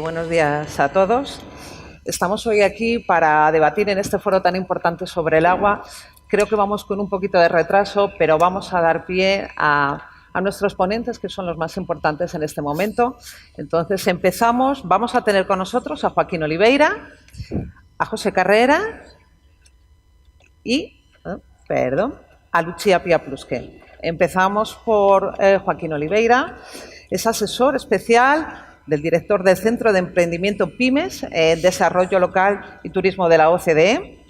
Buenos días a todos. Estamos hoy aquí para debatir en este foro tan importante sobre el agua. Creo que vamos con un poquito de retraso, pero vamos a dar pie a nuestros ponentes, que son los más importantes en este momento. Entonces, empezamos. Vamos a tener con nosotros a Joaquín Oliveira, a José Carrera y, a Lucía Piaplusque. Empezamos por Joaquín Oliveira. Es asesor especial del director del Centro de Emprendimiento PYMES, Desarrollo Local y Turismo de la OCDE.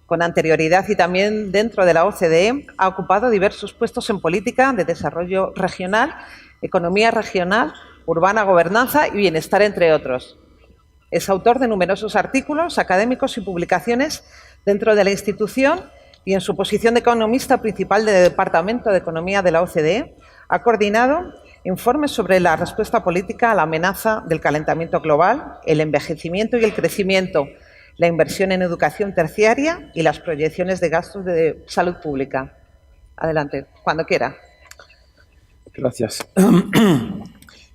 Con anterioridad y también dentro de la OCDE ha ocupado diversos puestos en política de desarrollo regional, economía regional, urbana, gobernanza y bienestar, entre otros. Es autor de numerosos artículos académicos y publicaciones dentro de la institución y en su posición de economista principal del Departamento de Economía de la OCDE ha coordinado informes sobre la respuesta política a la amenaza del calentamiento global, el envejecimiento y el crecimiento, la inversión en educación terciaria y las proyecciones de gastos de salud pública. Adelante, cuando quiera. Gracias.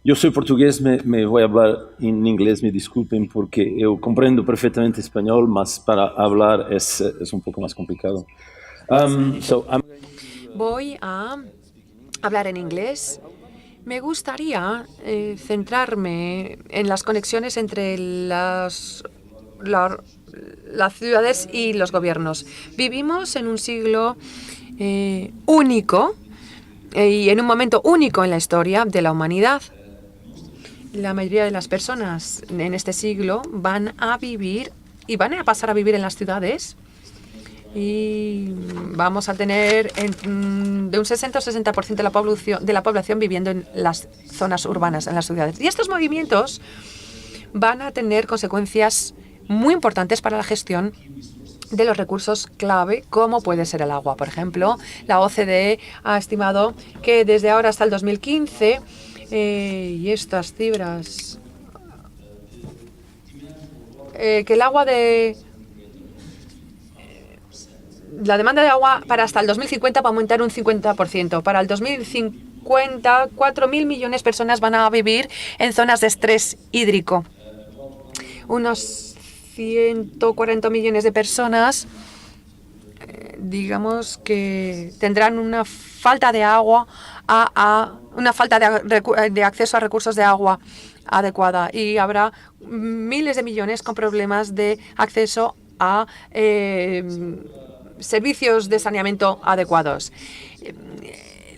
Yo soy portugués, me voy a hablar en inglés, me disculpen porque yo comprendo perfectamente español, mas para hablar es un poco más complicado. Voy a hablar en inglés. Me gustaría centrarme en las conexiones entre las ciudades y los gobiernos. Vivimos en un siglo único y en un momento único en la historia de la humanidad. La mayoría de las personas en este siglo van a vivir y van a pasar a vivir en las ciudades y vamos a tener de un 60 o 60% de la población viviendo en las zonas urbanas, en las ciudades. Y estos movimientos van a tener consecuencias muy importantes para la gestión de los recursos clave, como puede ser el agua. Por ejemplo, la OCDE ha estimado que desde ahora hasta el 2015, y estas cifras, que el agua la demanda de agua para hasta el 2050 va a aumentar un 50%. Para el 2050, 4.000 millones de personas van a vivir en zonas de estrés hídrico. Unos 140 millones de personas, digamos que tendrán una falta de agua, una falta de acceso a recursos de agua adecuada, y habrá miles de millones con problemas de acceso a servicios de saneamiento adecuados.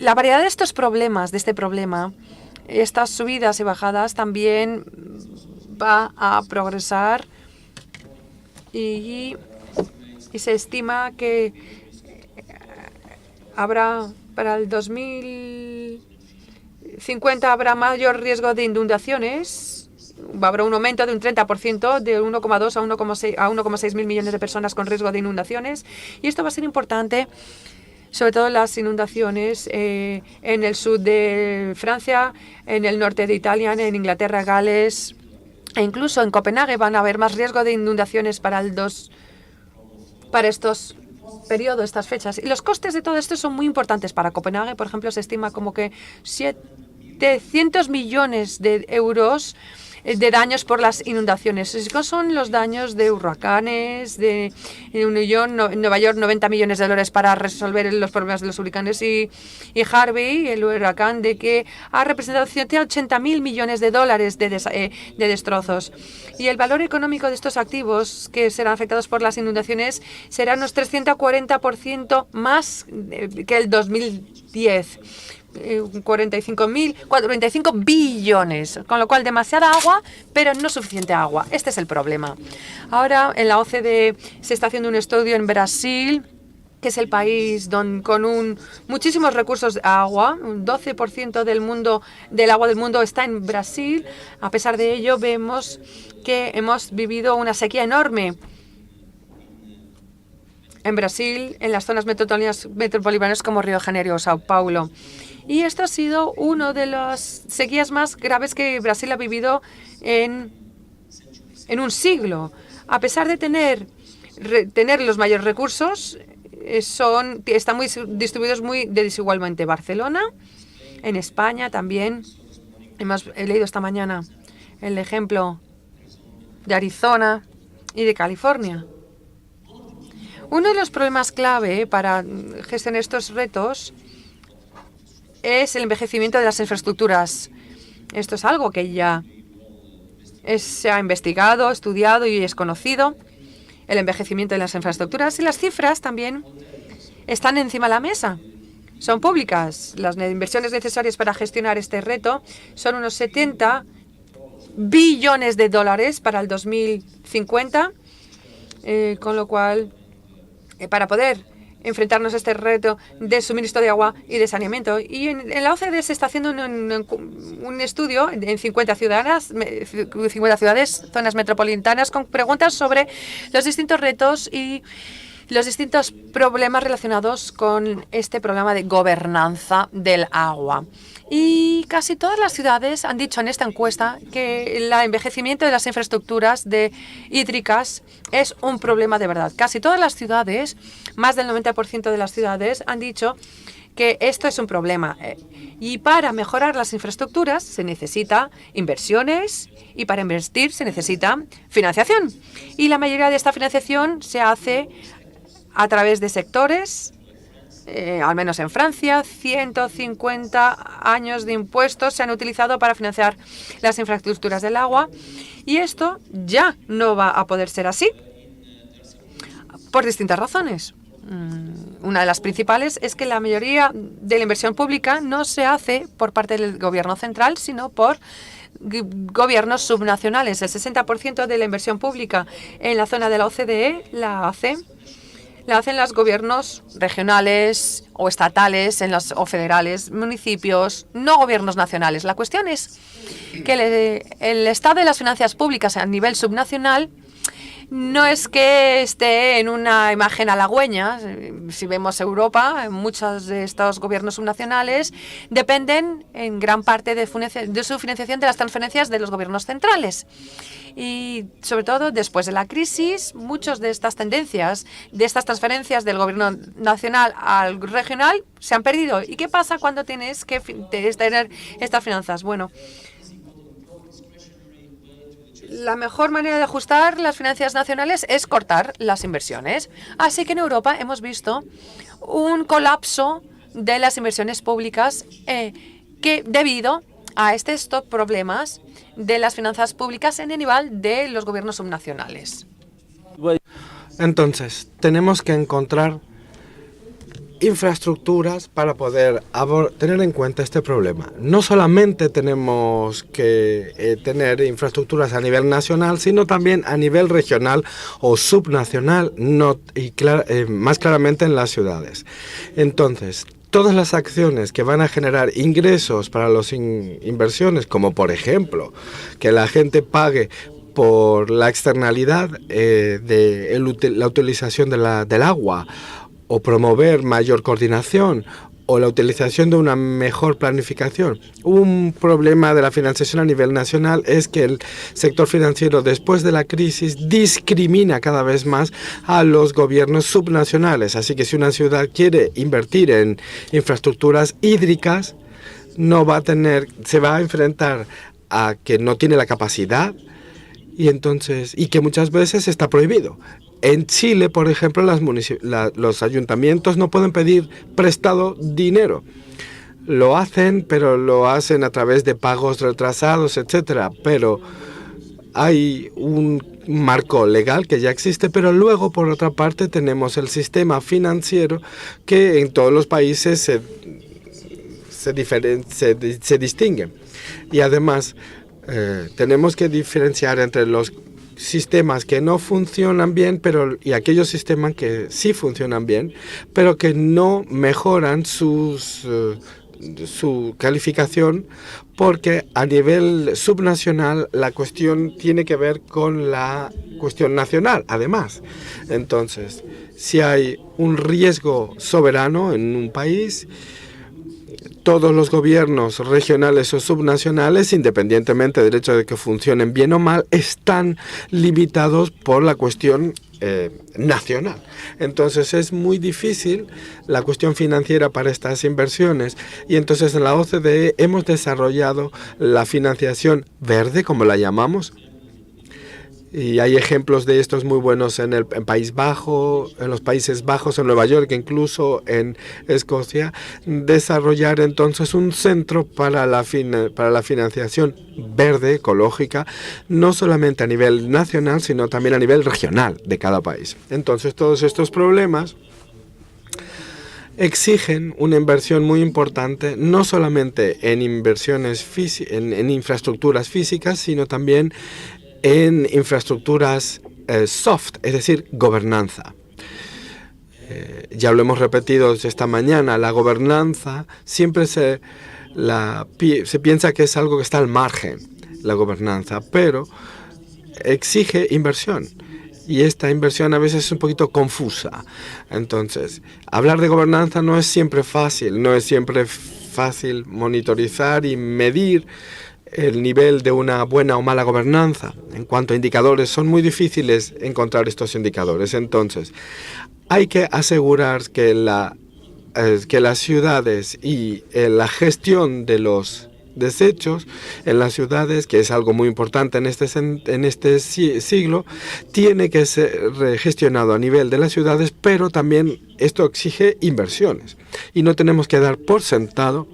La variedad de estos problemas, estas subidas y bajadas, también va a progresar y se estima que habrá para el 2050 habrá mayor riesgo de inundaciones. Habrá un aumento de un 30%, de 1,2 a 1,6 mil millones de personas con riesgo de inundaciones. Y esto va a ser importante, sobre todo las inundaciones en el sur de Francia, en el norte de Italia, en Inglaterra, Gales, e incluso en Copenhague van a haber más riesgo de inundaciones para estos periodos, estas fechas. Y los costes de todo esto son muy importantes para Copenhague. Por ejemplo, se estima como que 700 millones de euros de daños por las inundaciones. Estos son los daños de huracanes, de Nueva York, 90 millones de dólares para resolver los problemas de los huracanes, y Harvey, el huracán, de que ha representado 180.000 millones de dólares de destrozos. Y el valor económico de estos activos que serán afectados por las inundaciones será unos 340% más que el 2010. 45 billones, con lo cual demasiada agua, pero no suficiente agua. Este es el problema. Ahora, en la OCDE se está haciendo un estudio en Brasil, que es el país con muchísimos recursos de agua. Un 12% del agua del mundo está en Brasil. A pesar de ello, vemos que hemos vivido una sequía enorme en Brasil, en las zonas metropolitanas como Río de Janeiro o Sao Paulo. Y esto ha sido una de las sequías más graves que Brasil ha vivido en un siglo. A pesar de tener los mayores recursos, están muy distribuidos muy desigualmente. Barcelona, en España también, he leído esta mañana el ejemplo de Arizona y de California. Uno de los problemas clave para gestionar estos retos es el envejecimiento de las infraestructuras. Esto es algo que ya se ha investigado, estudiado y es conocido. El envejecimiento de las infraestructuras y las cifras también están encima de la mesa. Son públicas. Las inversiones necesarias para gestionar este reto son unos 70 billones de dólares para el 2050, con lo cual, para poder enfrentarnos a este reto de suministro de agua y de saneamiento. Y en la OCDE se está haciendo un estudio en 50 ciudades, zonas metropolitanas, con preguntas sobre los distintos retos y los distintos problemas relacionados con este problema de gobernanza del agua. Y casi todas las ciudades han dicho en esta encuesta que el envejecimiento de las infraestructuras hídricas es un problema de verdad. Casi todas las ciudades, más del 90% de las ciudades, han dicho que esto es un problema. Y para mejorar las infraestructuras se necesita inversiones y para invertir se necesita financiación. Y la mayoría de esta financiación se hace a través de sectores. Al menos en Francia, 150 años de impuestos se han utilizado para financiar las infraestructuras del agua y esto ya no va a poder ser así por distintas razones. Una de las principales es que la mayoría de la inversión pública no se hace por parte del gobierno central, sino por gobiernos subnacionales. El 60% de la inversión pública en la zona de la OCDE la hacen los gobiernos regionales o estatales o federales, municipios, no gobiernos nacionales. La cuestión es que el estado de las finanzas públicas a nivel subnacional no es que esté en una imagen halagüeña. Si vemos Europa, muchos de estos gobiernos subnacionales dependen en gran parte de su financiación de las transferencias de los gobiernos centrales. Y sobre todo después de la crisis, muchas de estas tendencias, de estas transferencias del gobierno nacional al regional, se han perdido. ¿Y qué pasa cuando tienes que tener estas finanzas? Bueno, la mejor manera de ajustar las finanzas nacionales es cortar las inversiones. Así que en Europa hemos visto un colapso de las inversiones públicas debido a estos problemas de las finanzas públicas en el nivel de los gobiernos subnacionales. Entonces, tenemos que encontrar infraestructuras para poder tener en cuenta este problema. No solamente tenemos que tener infraestructuras a nivel nacional, sino también a nivel regional o subnacional, más claramente en las ciudades. Entonces, todas las acciones que van a generar ingresos para las inversiones, como por ejemplo que la gente pague por la externalidad de la utilización del agua, o promover mayor coordinación o la utilización de una mejor planificación. Un problema de la financiación a nivel nacional es que el sector financiero después de la crisis discrimina cada vez más a los gobiernos subnacionales. Así que si una ciudad quiere invertir en infraestructuras hídricas, se va a enfrentar a que no tiene la capacidad y que muchas veces está prohibido. En Chile, por ejemplo, los ayuntamientos no pueden pedir prestado dinero. Lo hacen, pero lo hacen a través de pagos retrasados, etcétera. Pero hay un marco legal que ya existe, pero luego, por otra parte, tenemos el sistema financiero que en todos los países se distingue. Y además, tenemos que diferenciar entre los sistemas que no funcionan bien y aquellos sistemas que sí funcionan bien, pero que no mejoran su calificación, porque a nivel subnacional la cuestión tiene que ver con la cuestión nacional, además. Entonces, si hay un riesgo soberano en un país, todos los gobiernos regionales o subnacionales, independientemente del hecho de que funcionen bien o mal, están limitados por la cuestión nacional. Entonces es muy difícil la cuestión financiera para estas inversiones, y entonces en la OCDE hemos desarrollado la financiación verde, como la llamamos, y hay ejemplos de estos muy buenos en País Bajo, en los Países Bajos, en Nueva York, incluso en Escocia. Desarrollar entonces un centro para la financiación verde, ecológica, no solamente a nivel nacional, sino también a nivel regional de cada país. Entonces todos estos problemas exigen una inversión muy importante, no solamente en inversiones en infraestructuras físicas, sino también en infraestructuras soft, es decir, gobernanza. Ya lo hemos repetido esta mañana, la gobernanza siempre se piensa que es algo que está al margen, la gobernanza, pero exige inversión. Y esta inversión a veces es un poquito confusa. Entonces, hablar de gobernanza no es siempre fácil, no es siempre fácil monitorizar y medir el nivel de una buena o mala gobernanza. En cuanto a indicadores, son muy difíciles encontrar estos indicadores. Entonces, hay que asegurar que las ciudades y la gestión de los desechos en las ciudades, que es algo muy importante en este siglo, tiene que ser gestionado a nivel de las ciudades, pero también esto exige inversiones. Y no tenemos que dar por sentado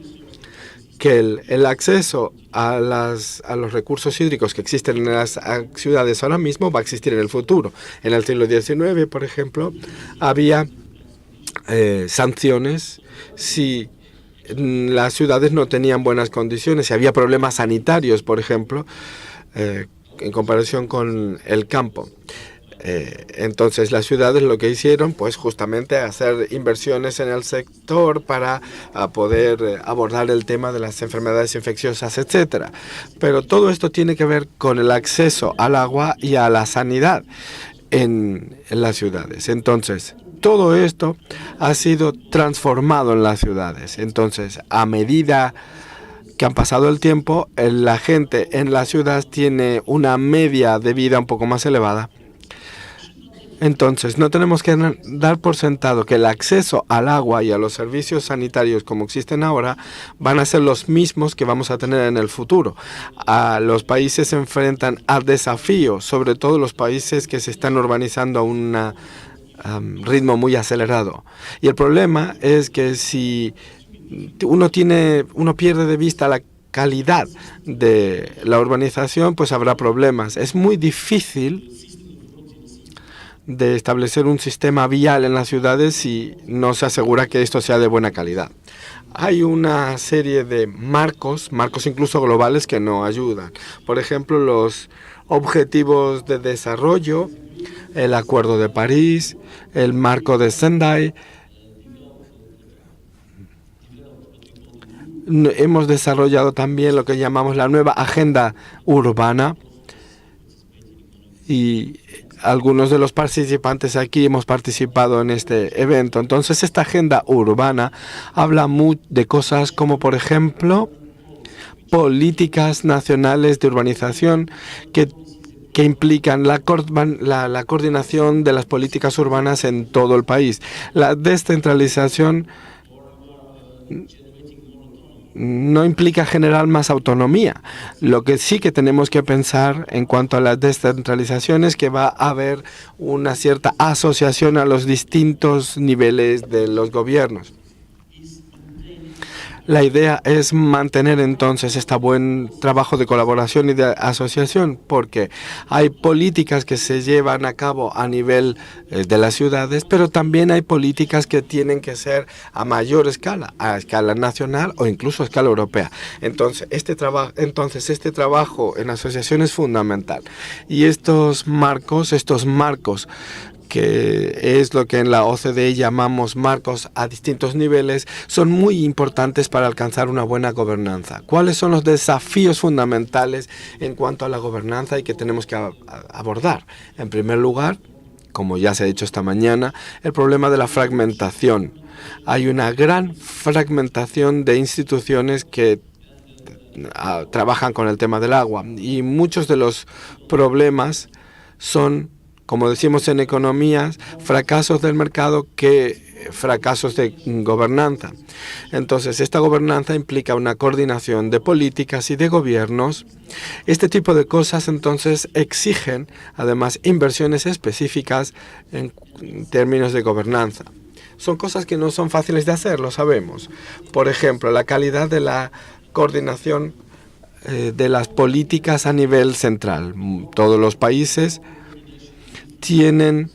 que el acceso a los recursos hídricos que existen en las ciudades ahora mismo va a existir en el futuro. En el siglo XIX, por ejemplo, había sanciones si las ciudades no tenían buenas condiciones, si había problemas sanitarios, por ejemplo, en comparación con el campo. Entonces las ciudades lo que hicieron, pues justamente hacer inversiones en el sector para poder abordar el tema de las enfermedades infecciosas, etcétera. Pero todo esto tiene que ver con el acceso al agua y a la sanidad en las ciudades. Entonces, todo esto ha sido transformado en las ciudades. Entonces, a medida que han pasado el tiempo, la gente en las ciudades tiene una media de vida un poco más elevada. Entonces, no tenemos que dar por sentado que el acceso al agua y a los servicios sanitarios como existen ahora van a ser los mismos que vamos a tener en el futuro. Los países se enfrentan a desafíos, sobre todo los países que se están urbanizando a un ritmo muy acelerado. Y el problema es que si uno pierde de vista la calidad de la urbanización, pues habrá problemas. Es muy difícil de establecer un sistema vial en las ciudades si no se asegura que esto sea de buena calidad. Hay una serie de marcos incluso globales que no ayudan. Por ejemplo, los objetivos de desarrollo, el Acuerdo de París, el marco de Sendai. Hemos desarrollado también lo que llamamos la nueva agenda urbana, y algunos de los participantes aquí hemos participado en este evento. Entonces, esta agenda urbana habla de cosas como, por ejemplo, políticas nacionales de urbanización que implican la coordinación de las políticas urbanas en todo el país. La descentralización no implica generar más autonomía. Lo que sí que tenemos que pensar en cuanto a la descentralización es que va a haber una cierta asociación a los distintos niveles de los gobiernos. La idea es mantener entonces este buen trabajo de colaboración y de asociación, porque hay políticas que se llevan a cabo a nivel de las ciudades, pero también hay políticas que tienen que ser a mayor escala, a escala nacional o incluso a escala europea. Entonces, este trabajo en asociación es fundamental. Y estos marcos, que es lo que en la OCDE llamamos marcos a distintos niveles, son muy importantes para alcanzar una buena gobernanza. ¿Cuáles son los desafíos fundamentales en cuanto a la gobernanza y que tenemos que abordar? En primer lugar, como ya se ha dicho esta mañana, el problema de la fragmentación. Hay una gran fragmentación de instituciones que trabajan con el tema del agua, y muchos de los problemas son, como decimos en economías, fracasos del mercado que fracasos de gobernanza. Entonces, esta gobernanza implica una coordinación de políticas y de gobiernos. Este tipo de cosas, entonces, exigen, además, inversiones específicas en términos de gobernanza. Son cosas que no son fáciles de hacer, lo sabemos. Por ejemplo, la calidad de la coordinación de las políticas a nivel central. Todos los países tienen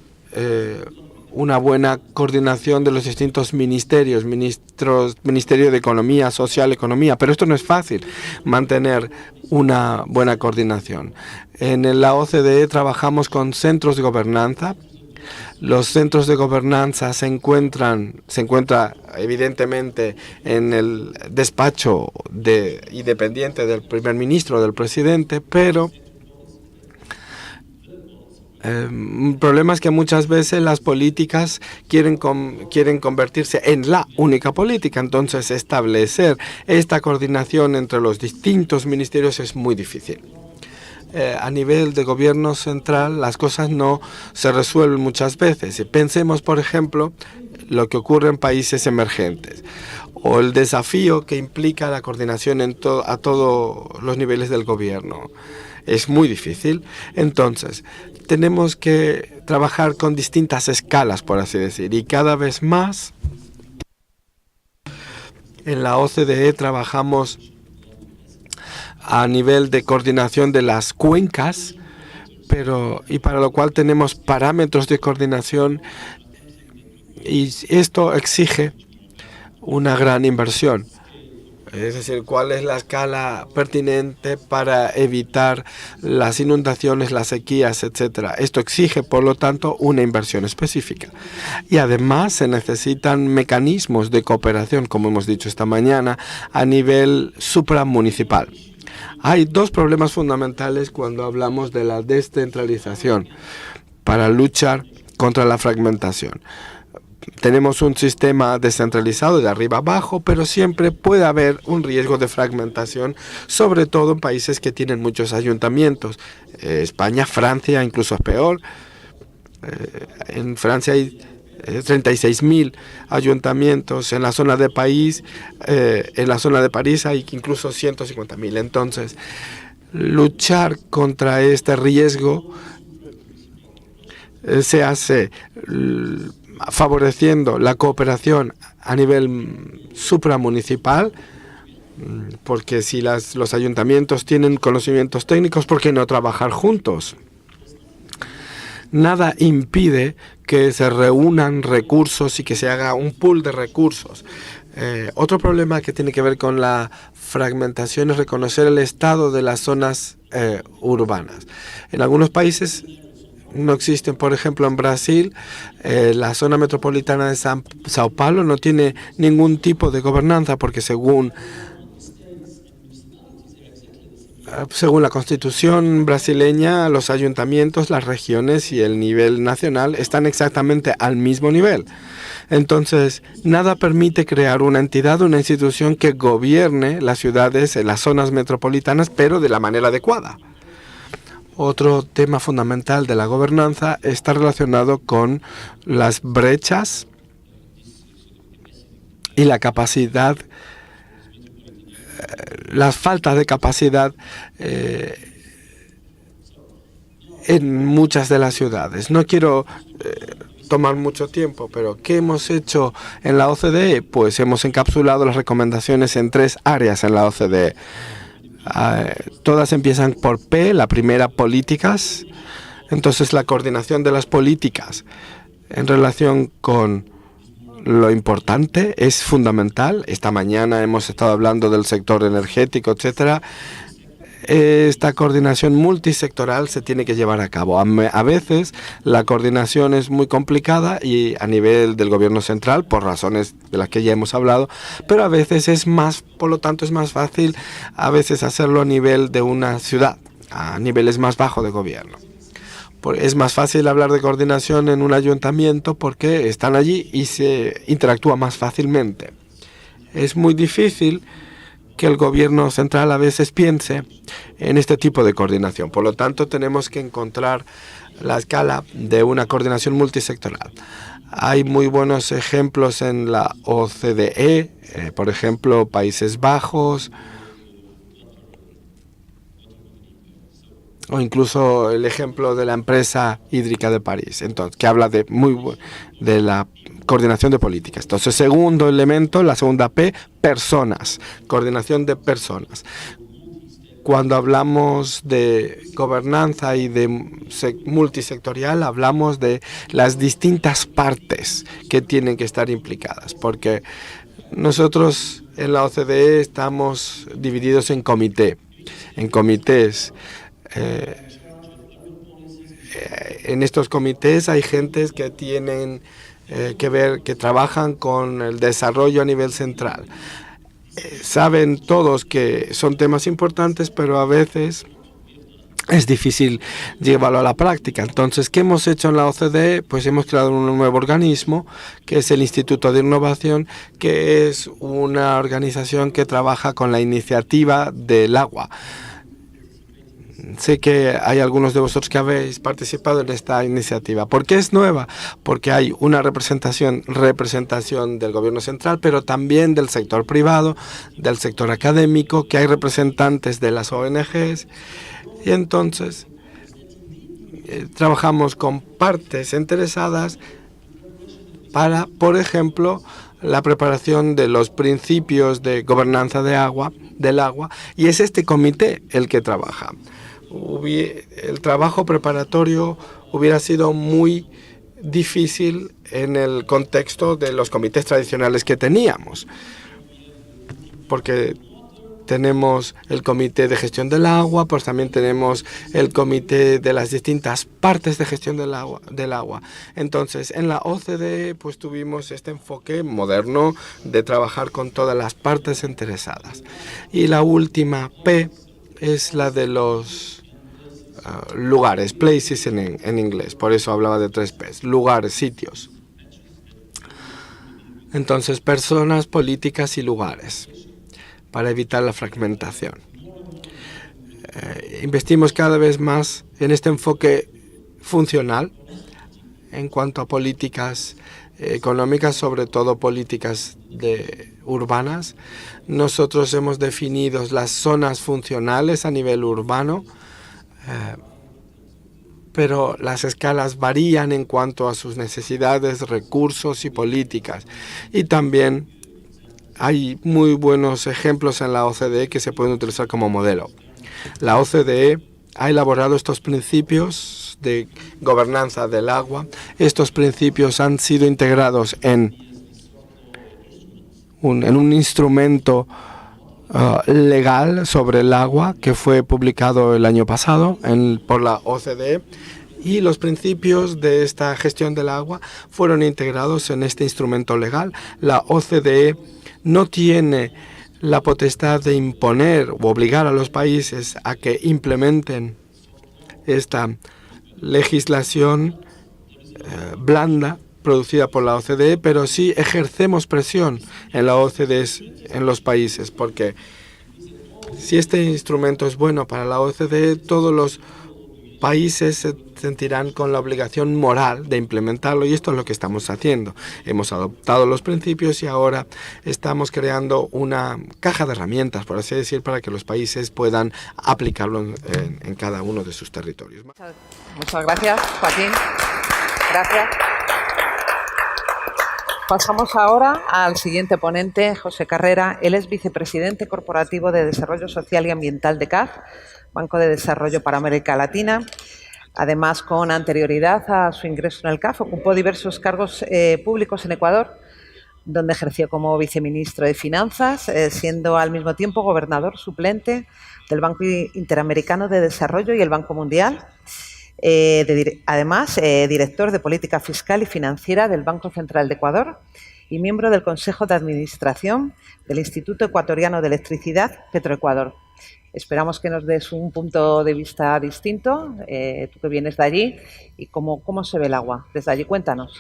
una buena coordinación de los distintos ministerios, Ministerio de Economía, Social, Economía, pero esto no es fácil, mantener una buena coordinación. En la OCDE trabajamos con centros de gobernanza. Los centros de gobernanza se encuentra evidentemente en el despacho independiente del primer ministro o del presidente, pero el problema es que muchas veces las políticas quieren convertirse en la única política. Entonces, establecer esta coordinación entre los distintos ministerios es muy difícil. A nivel de gobierno central, las cosas no se resuelven muchas veces. Pensemos, por ejemplo, lo que ocurre en países emergentes o el desafío que implica la coordinación a todos los niveles del gobierno. Es muy difícil. Entonces, tenemos que trabajar con distintas escalas, por así decir, y cada vez más en la OCDE trabajamos a nivel de coordinación de las cuencas, y para lo cual tenemos parámetros de coordinación, y esto exige una gran inversión. Es decir, cuál es la escala pertinente para evitar las inundaciones, las sequías, etcétera. Esto exige, por lo tanto, una inversión específica. Y además se necesitan mecanismos de cooperación, como hemos dicho esta mañana, a nivel supramunicipal. Hay dos problemas fundamentales cuando hablamos de la descentralización para luchar contra la fragmentación. Tenemos un sistema descentralizado de arriba abajo, pero siempre puede haber un riesgo de fragmentación, sobre todo en países que tienen muchos ayuntamientos. España, Francia, incluso es peor. En Francia hay 36.000 ayuntamientos. En la zona de París, hay incluso 150.000. Entonces, luchar contra este riesgo se hace favoreciendo la cooperación a nivel supramunicipal, porque si los ayuntamientos tienen conocimientos técnicos, ¿por qué no trabajar juntos? Nada impide que se reúnan recursos y que se haga un pool de recursos. Otro problema que tiene que ver con la fragmentación es reconocer el estado de las zonas urbanas. En algunos países no existen. Por ejemplo, en Brasil, la zona metropolitana de Sao Paulo no tiene ningún tipo de gobernanza porque según la Constitución brasileña, los ayuntamientos, las regiones y el nivel nacional están exactamente al mismo nivel. Entonces, nada permite crear una entidad, una institución que gobierne las ciudades, las zonas metropolitanas, pero de la manera adecuada. Otro tema fundamental de la gobernanza está relacionado con las brechas y la capacidad, las faltas de capacidad en muchas de las ciudades. No quiero tomar mucho tiempo, pero ¿qué hemos hecho en la OCDE? Pues hemos encapsulado las recomendaciones en 3 áreas en la OCDE. Todas empiezan por P, la primera, políticas. Entonces, la coordinación de las políticas en relación con lo importante es fundamental. Esta mañana hemos estado hablando del sector energético, etcétera. Esta coordinación multisectoral se tiene que llevar a cabo. A veces la coordinación es muy complicada y a nivel del gobierno central, por razones de las que ya hemos hablado, pero a veces por lo tanto es más fácil a veces hacerlo a nivel de una ciudad, a niveles más bajos de gobierno. Es más fácil hablar de coordinación en un ayuntamiento porque están allí y se interactúa más fácilmente. Es muy difícil que el gobierno central a veces piense en este tipo de coordinación. Por lo tanto, tenemos que encontrar la escala de una coordinación multisectorial. Hay muy buenos ejemplos en la OCDE, por ejemplo, Países Bajos, o incluso el ejemplo de la empresa hídrica de París, entonces, que habla de la coordinación de políticas. Entonces, segundo elemento, la segunda P, personas, coordinación de personas. Cuando hablamos de gobernanza y de multisectorial, hablamos de las distintas partes que tienen que estar implicadas, porque nosotros en la OCDE estamos divididos en comités. En estos comités hay gentes que tienen que trabajan con el desarrollo a nivel central. Saben todos que son temas importantes, pero a veces es difícil llevarlo a la práctica. Entonces, ¿qué hemos hecho en la OCDE? Pues hemos creado un nuevo organismo, que es el Instituto de Innovación, que es una organización que trabaja con la iniciativa del agua. Sé que hay algunos de vosotros que habéis participado en esta iniciativa. ¿Por qué es nueva? Porque hay una representación del gobierno central, pero también del sector privado, del sector académico, que hay representantes de las ONGs. Y entonces trabajamos con partes interesadas para, por ejemplo, la preparación de los principios de gobernanza del agua, y es este comité el que trabaja. El trabajo preparatorio hubiera sido muy difícil en el contexto de los comités tradicionales que teníamos, porque tenemos el comité de gestión del agua, pues también tenemos el comité de las distintas partes de gestión del agua. Entonces, en la OCDE pues tuvimos este enfoque moderno de trabajar con todas las partes interesadas. Y la última P es la de los lugares, places en inglés, por eso hablaba de 3 P's, lugares, sitios. Entonces, personas, políticas y lugares, para evitar la fragmentación. Investimos cada vez más en este enfoque funcional en cuanto a políticas económicas, sobre todo políticas urbanas. Nosotros hemos definido las zonas funcionales a nivel urbano, pero las escalas varían en cuanto a sus necesidades, recursos y políticas. Y también hay muy buenos ejemplos en la OCDE que se pueden utilizar como modelo. La OCDE ha elaborado estos principios de gobernanza del agua. Estos principios han sido integrados en un instrumento legal sobre el agua que fue publicado el año pasado por la OCDE, y los principios de esta gestión del agua fueron integrados en este instrumento legal. La OCDE no tiene la potestad de imponer o obligar a los países a que implementen esta legislación blanda producida por la OCDE, pero sí ejercemos presión en la OCDE en los países, porque si este instrumento es bueno para la OCDE, todos los países se sentirán con la obligación moral de implementarlo, y esto es lo que estamos haciendo. Hemos adoptado los principios y ahora estamos creando una caja de herramientas, por así decir, para que los países puedan aplicarlo en cada uno de sus territorios. Muchas gracias, Joaquín. Gracias. Pasamos ahora al siguiente ponente, José Carrera. Él es vicepresidente corporativo de Desarrollo Social y Ambiental de CAF, Banco de Desarrollo para América Latina. Además, con anterioridad a su ingreso en el CAF, ocupó diversos cargos públicos en Ecuador, donde ejerció como viceministro de Finanzas, siendo al mismo tiempo gobernador suplente del Banco Interamericano de Desarrollo y el Banco Mundial. Además, director de Política Fiscal y Financiera del Banco Central de Ecuador, y miembro del Consejo de Administración del Instituto Ecuatoriano de Electricidad, Petroecuador. Esperamos que nos des un punto de vista distinto, tú que vienes de allí, y cómo se ve el agua desde allí. Cuéntanos.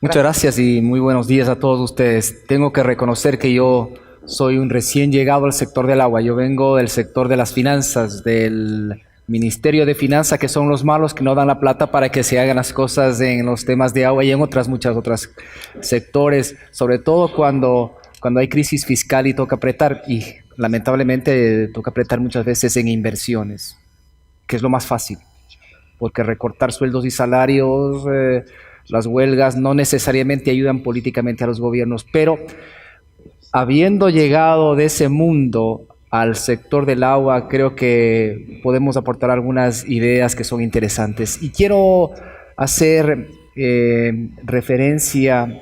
Muchas gracias y muy buenos días a todos ustedes. Tengo que reconocer que yo soy un recién llegado al sector del agua. Yo vengo del sector de las finanzas, del Ministerio de Finanzas, que son los malos que no dan la plata para que se hagan las cosas en los temas de agua y en muchas otras sectores, sobre todo cuando hay crisis fiscal y toca apretar, y lamentablemente toca apretar muchas veces en inversiones, que es lo más fácil, porque recortar sueldos y salarios, las huelgas no necesariamente ayudan políticamente a los gobiernos, pero habiendo llegado de ese mundo al sector del agua, creo que podemos aportar algunas ideas que son interesantes. Y quiero hacer referencia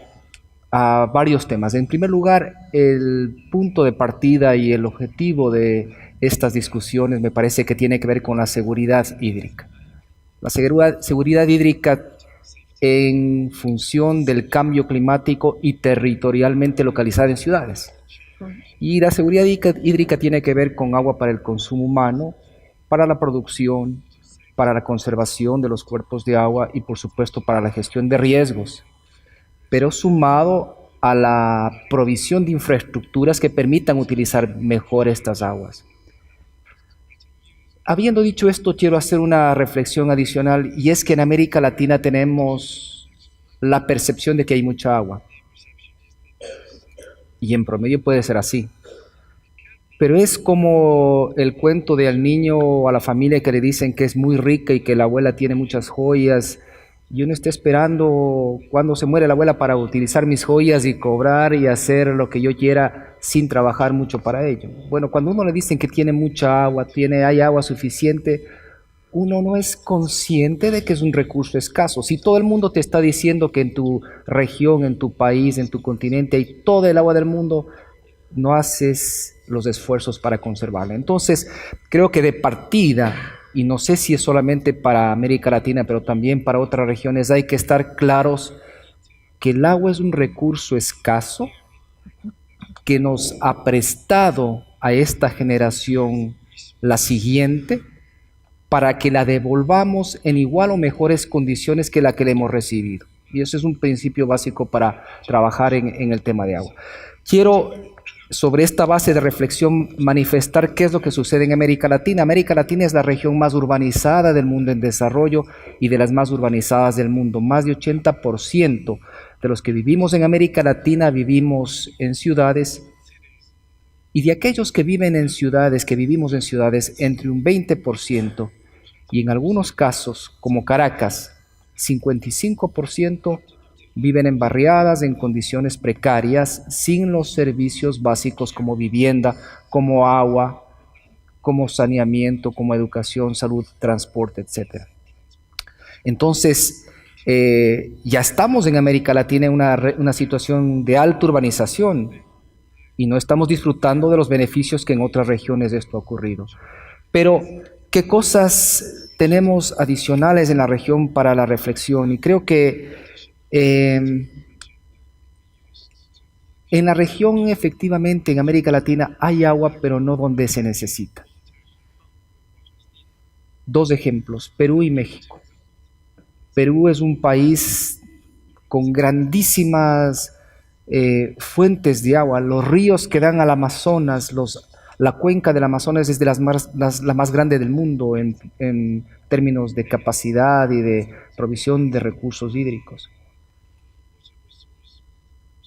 a varios temas. En primer lugar, el punto de partida y el objetivo de estas discusiones me parece que tiene que ver con la seguridad hídrica. La seguridad hídrica en función del cambio climático y territorialmente localizada en ciudades. Y la seguridad hídrica tiene que ver con agua para el consumo humano, para la producción, para la conservación de los cuerpos de agua y por supuesto para la gestión de riesgos, pero sumado a la provisión de infraestructuras que permitan utilizar mejor estas aguas. Habiendo dicho esto, quiero hacer una reflexión adicional, y es que en América Latina tenemos la percepción de que hay mucha agua. Y en promedio puede ser así. Pero es como el cuento de al niño o a la familia que le dicen que es muy rica y que la abuela tiene muchas joyas, y uno está esperando cuando se muere la abuela para utilizar mis joyas y cobrar y hacer lo que yo quiera sin trabajar mucho para ello. Bueno, cuando uno le dicen que tiene mucha agua, hay agua suficiente, uno no es consciente de que es un recurso escaso. Si todo el mundo te está diciendo que en tu región, en tu país, en tu continente hay todo el agua del mundo, no haces los esfuerzos para conservarla. Entonces, creo que de partida, y no sé si es solamente para América Latina, pero también para otras regiones, hay que estar claros que el agua es un recurso escaso que nos ha prestado a esta generación la siguiente para que la devolvamos en igual o mejores condiciones que la que le hemos recibido. Y ese es un principio básico para trabajar en el tema de agua. Quiero, sobre esta base de reflexión, manifestar qué es lo que sucede en América Latina. América Latina es la región más urbanizada del mundo en desarrollo y de las más urbanizadas del mundo. Más de 80% de los que vivimos en América Latina vivimos en ciudades, y de aquellos que viven en ciudades, que vivimos en ciudades, entre un 20% y en algunos casos, como Caracas, 55% viven en barriadas en condiciones precarias, sin los servicios básicos como vivienda, como agua, como saneamiento, como educación, salud, transporte, etc. Entonces, ya estamos en América Latina en una situación de alta urbanización y no estamos disfrutando de los beneficios que en otras regiones esto ha ocurrido. Pero, ¿qué cosas tenemos adicionales en la región para la reflexión? Y creo que en la región, efectivamente, en América Latina hay agua, pero no donde se necesita. Dos ejemplos, Perú y México. Perú es un país con grandísimas fuentes de agua. Los ríos que dan al Amazonas, la cuenca del Amazonas es de la más grande del mundo en términos de capacidad y de provisión de recursos hídricos.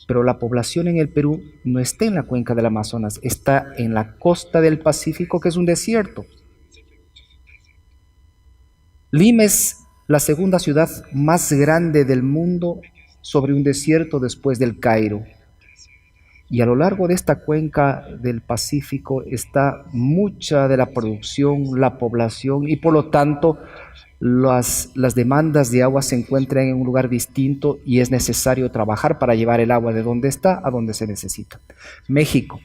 Pero la población en el Perú no está en la cuenca del Amazonas, está en la costa del Pacífico, que es un desierto. Lima es la segunda ciudad más grande del mundo sobre un desierto después del Cairo. Y a lo largo de esta cuenca del Pacífico está mucha de la producción, la población, y por lo tanto las demandas de agua se encuentran en un lugar distinto y es necesario trabajar para llevar el agua de donde está a donde se necesita. México.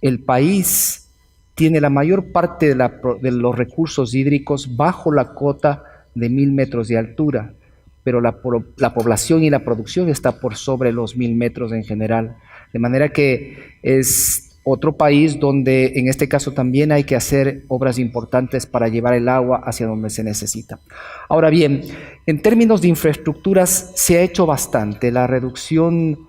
El país tiene la mayor parte de los recursos hídricos bajo la cota de 1000 metros de altura, pero la población y la producción está por sobre los 1000 metros en general. De manera que es otro país donde en este caso también hay que hacer obras importantes para llevar el agua hacia donde se necesita. Ahora bien, en términos de infraestructuras se ha hecho bastante. La reducción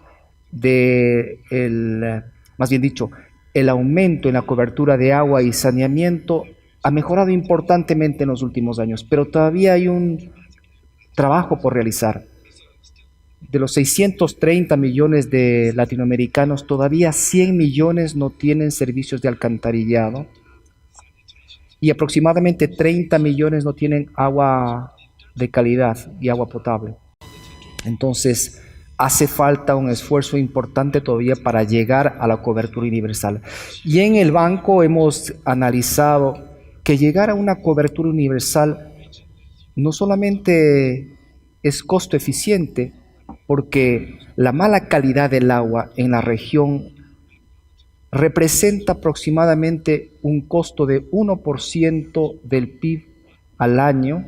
más bien dicho, el aumento en la cobertura de agua y saneamiento ha mejorado importantemente en los últimos años, pero todavía hay un trabajo por realizar. De los 630 millones de latinoamericanos, todavía 100 millones no tienen servicios de alcantarillado y aproximadamente 30 millones no tienen agua de calidad y agua potable. Entonces, hace falta un esfuerzo importante todavía para llegar a la cobertura universal. Y en el banco hemos analizado que llegar a una cobertura universal no solamente es costo eficiente, porque la mala calidad del agua en la región representa aproximadamente un costo de 1% del PIB al año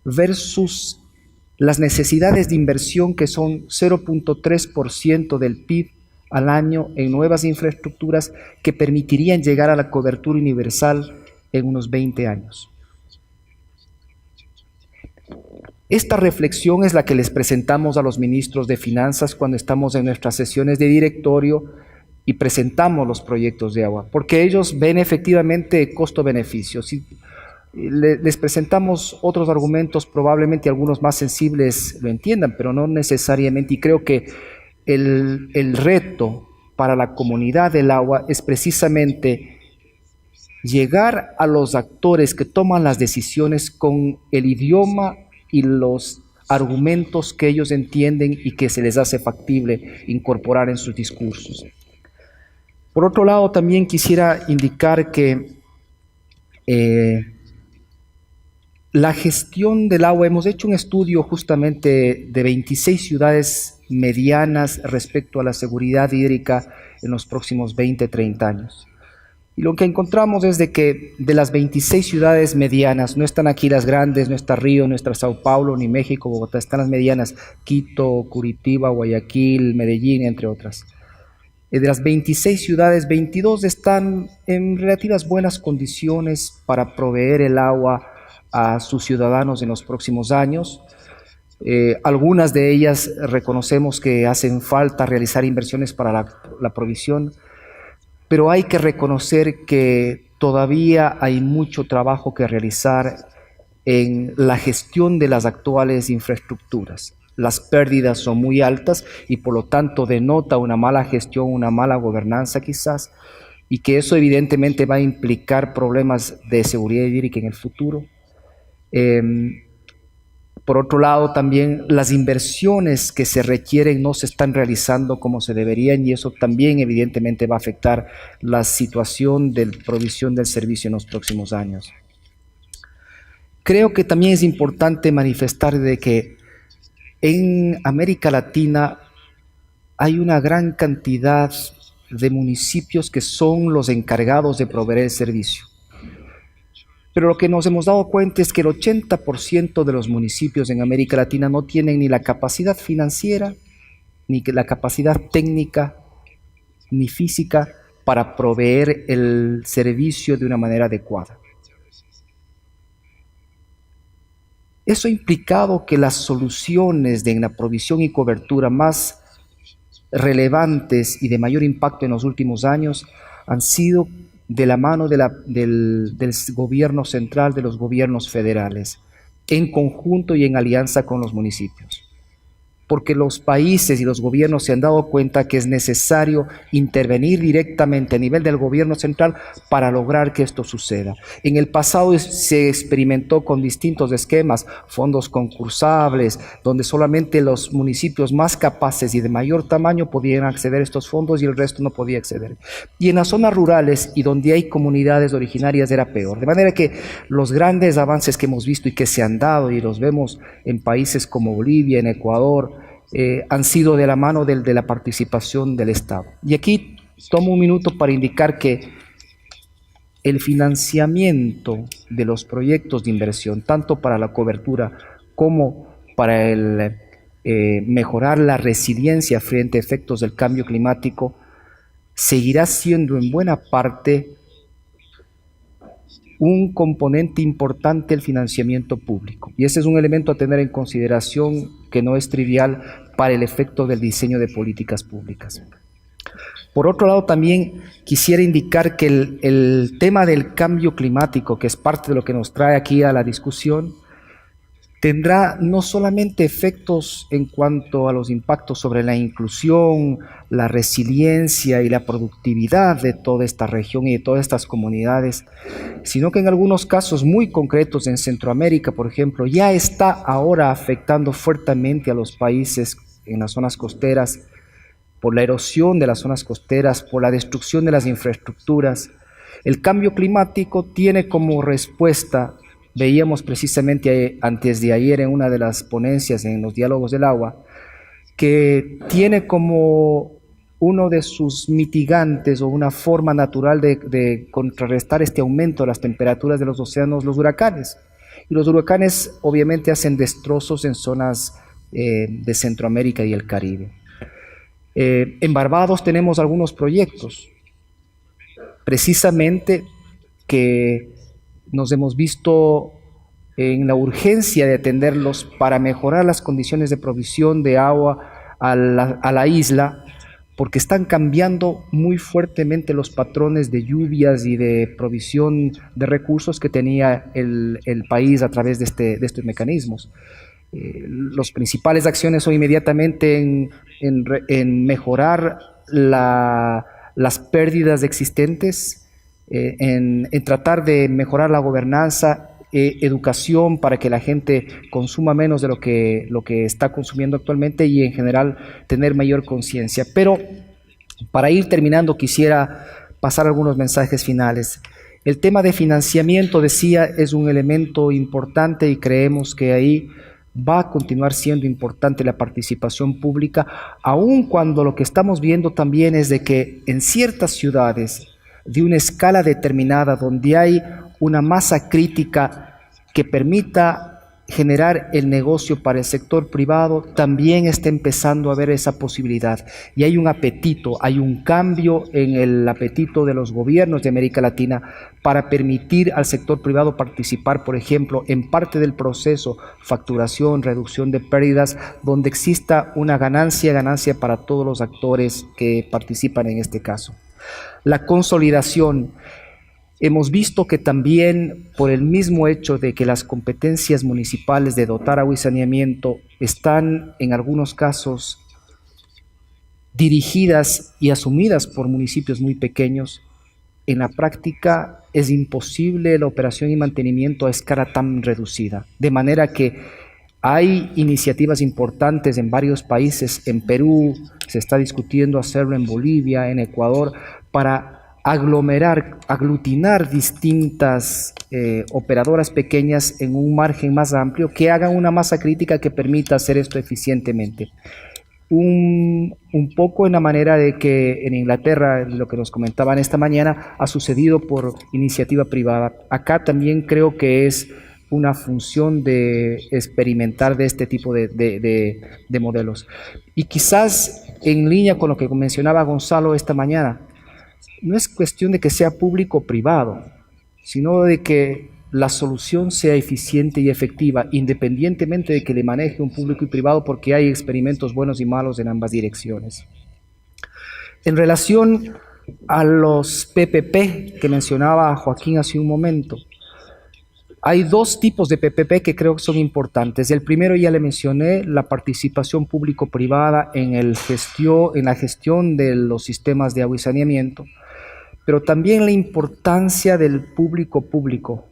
versus las necesidades de inversión que son 0.3% del PIB al año en nuevas infraestructuras que permitirían llegar a la cobertura universal en unos 20 años. Esta reflexión es la que les presentamos a los ministros de Finanzas cuando estamos en nuestras sesiones de directorio y presentamos los proyectos de agua, porque ellos ven efectivamente costo-beneficio. Si les presentamos otros argumentos, probablemente algunos más sensibles lo entiendan, pero no necesariamente, y creo que el reto para la comunidad del agua es precisamente llegar a los actores que toman las decisiones con el idioma y los argumentos que ellos entienden y que se les hace factible incorporar en sus discursos. Por otro lado, también quisiera indicar que la gestión del agua, hemos hecho un estudio justamente de 26 ciudades medianas respecto a la seguridad hídrica en los próximos 20, 30 años. Y lo que encontramos es de que de las 26 ciudades medianas, no están aquí las grandes, no está Río, no está Sao Paulo, ni México, Bogotá, están las medianas, Quito, Curitiba, Guayaquil, Medellín, entre otras. De las 26 ciudades, 22 están en relativas buenas condiciones para proveer el agua a sus ciudadanos en los próximos años. Algunas de ellas reconocemos que hacen falta realizar inversiones para la provisión, pero hay que reconocer que todavía hay mucho trabajo que realizar en la gestión de las actuales infraestructuras. Las pérdidas son muy altas y por lo tanto denota una mala gestión, una mala gobernanza quizás, y que eso evidentemente va a implicar problemas de seguridad hídrica en el futuro. Por otro lado, también las inversiones que se requieren no se están realizando como se deberían y eso también evidentemente va a afectar la situación de provisión del servicio en los próximos años. Creo que también es importante manifestar de que en América Latina hay una gran cantidad de municipios que son los encargados de proveer el servicio. Pero lo que nos hemos dado cuenta es que el 80% de los municipios en América Latina no tienen ni la capacidad financiera, ni la capacidad técnica, ni física para proveer el servicio de una manera adecuada. Eso ha implicado que las soluciones en la provisión y cobertura más relevantes y de mayor impacto en los últimos años han sido de la mano del gobierno central, de los gobiernos federales, en conjunto y en alianza con los municipios. Porque los países y los gobiernos se han dado cuenta que es necesario intervenir directamente a nivel del gobierno central para lograr que esto suceda. En el pasado se experimentó con distintos esquemas, fondos concursables, donde solamente los municipios más capaces y de mayor tamaño podían acceder a estos fondos y el resto no podía acceder. Y en las zonas rurales y donde hay comunidades originarias era peor. De manera que los grandes avances que hemos visto y que se han dado y los vemos en países como Bolivia, en Ecuador, han sido de la mano de la participación del Estado. Y aquí tomo un minuto para indicar que el financiamiento de los proyectos de inversión, tanto para la cobertura como para mejorar la resiliencia frente a efectos del cambio climático, seguirá siendo en buena parte un componente importante el financiamiento público. Y ese es un elemento a tener en consideración que no es trivial para el efecto del diseño de políticas públicas. Por otro lado, también quisiera indicar que el tema del cambio climático, que es parte de lo que nos trae aquí a la discusión, tendrá no solamente efectos en cuanto a los impactos sobre la inclusión, la resiliencia y la productividad de toda esta región y de todas estas comunidades, sino que en algunos casos muy concretos en Centroamérica, por ejemplo, ya está ahora afectando fuertemente a los países en las zonas costeras, por la erosión de las zonas costeras, por la destrucción de las infraestructuras. El cambio climático tiene como respuesta, veíamos precisamente antes de ayer en una de las ponencias en los diálogos del agua, que tiene como uno de sus mitigantes o una forma natural de contrarrestar este aumento de las temperaturas de los océanos, los huracanes. Y los huracanes obviamente hacen destrozos en zonas de Centroamérica y el Caribe. En Barbados tenemos algunos proyectos, precisamente que nos hemos visto en la urgencia de atenderlos para mejorar las condiciones de provisión de agua a la isla, porque están cambiando muy fuertemente los patrones de lluvias y de provisión de recursos que tenía el país a través de estos mecanismos. Las principales acciones son inmediatamente en mejorar las pérdidas existentes, en tratar de mejorar la gobernanza, educación para que la gente consuma menos de lo que está consumiendo actualmente y en general tener mayor conciencia. Pero para ir terminando quisiera pasar algunos mensajes finales. El tema de financiamiento, decía, es un elemento importante y creemos que ahí va a continuar siendo importante la participación pública, aun cuando lo que estamos viendo también es de que en ciertas ciudades de una escala determinada, donde hay una masa crítica que permita generar el negocio para el sector privado, también está empezando a haber esa posibilidad. Y hay un apetito, hay un cambio en el apetito de los gobiernos de América Latina para permitir al sector privado participar, por ejemplo, en parte del proceso, facturación, reducción de pérdidas, donde exista una ganancia para todos los actores que participan en este caso. La consolidación. Hemos visto que también por el mismo hecho de que las competencias municipales de dotar agua y saneamiento están en algunos casos dirigidas y asumidas por municipios muy pequeños, en la práctica es imposible la operación y mantenimiento a escala tan reducida. De manera que hay iniciativas importantes en varios países, en Perú, se está discutiendo hacerlo en Bolivia, en Ecuador, para aglutinar distintas operadoras pequeñas en un margen más amplio que hagan una masa crítica que permita hacer esto eficientemente. Un poco en la manera de que en Inglaterra, lo que nos comentaban esta mañana, ha sucedido por iniciativa privada. Acá también creo que es una función de experimentar de este tipo de modelos. Y quizás en línea con lo que mencionaba Gonzalo esta mañana, no es cuestión de que sea público o privado, sino de que la solución sea eficiente y efectiva, independientemente de que le maneje un público y privado, porque hay experimentos buenos y malos en ambas direcciones. En relación a los PPP que mencionaba Joaquín hace un momento, hay dos tipos de PPP que creo que son importantes. El primero ya le mencioné, la participación público-privada en la gestión de los sistemas de agua y saneamiento, pero también la importancia del público-público,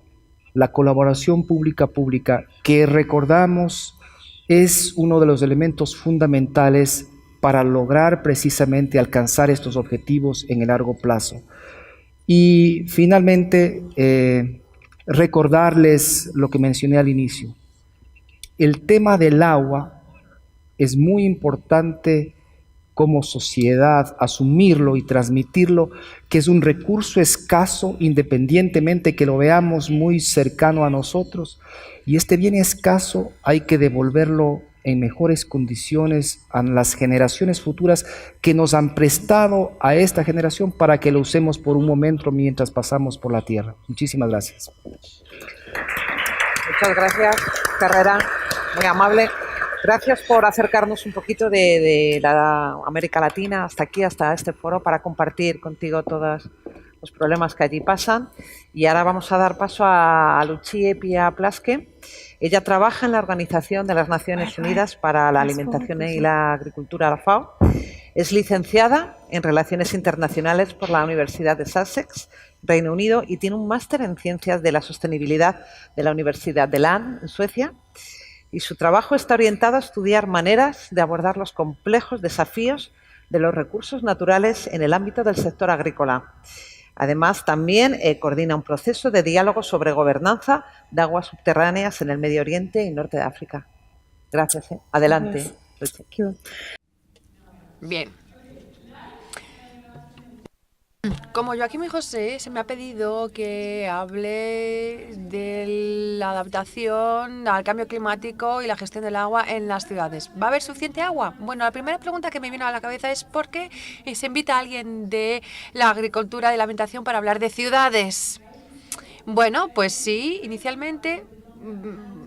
la colaboración pública-pública, que recordamos es uno de los elementos fundamentales para lograr precisamente alcanzar estos objetivos en el largo plazo. Y finalmente, recordarles lo que mencioné al inicio. El tema del agua es muy importante como sociedad asumirlo y transmitirlo, que es un recurso escaso independientemente que lo veamos muy cercano a nosotros. Y este bien escaso hay que devolverlo en mejores condiciones a las generaciones futuras que nos han prestado a esta generación para que lo usemos por un momento mientras pasamos por la tierra. Muchísimas gracias. Muchas gracias, Carrera, muy amable. Gracias por acercarnos un poquito de la América Latina hasta aquí, hasta este foro, para compartir contigo todos los problemas que allí pasan. Y ahora vamos a dar paso a Lucie Pia Plasque. Ella trabaja en la Organización de las Naciones Unidas para la Alimentación y la Agricultura, la FAO. Es licenciada en Relaciones Internacionales por la Universidad de Sussex, Reino Unido, y tiene un máster en Ciencias de la Sostenibilidad de la Universidad de Lund, en Suecia. Y su trabajo está orientado a estudiar maneras de abordar los complejos desafíos de los recursos naturales en el ámbito del sector agrícola. Además, también coordina un proceso de diálogo sobre gobernanza de aguas subterráneas en el Medio Oriente y Norte de África. Gracias. Adelante. Bien. Como Joaquín y José, se me ha pedido que hable de la adaptación al cambio climático y la gestión del agua en las ciudades. ¿Va a haber suficiente agua? Bueno, la primera pregunta que me vino a la cabeza es ¿por qué se invita a alguien de la agricultura y la alimentación para hablar de ciudades? Bueno, pues sí, inicialmente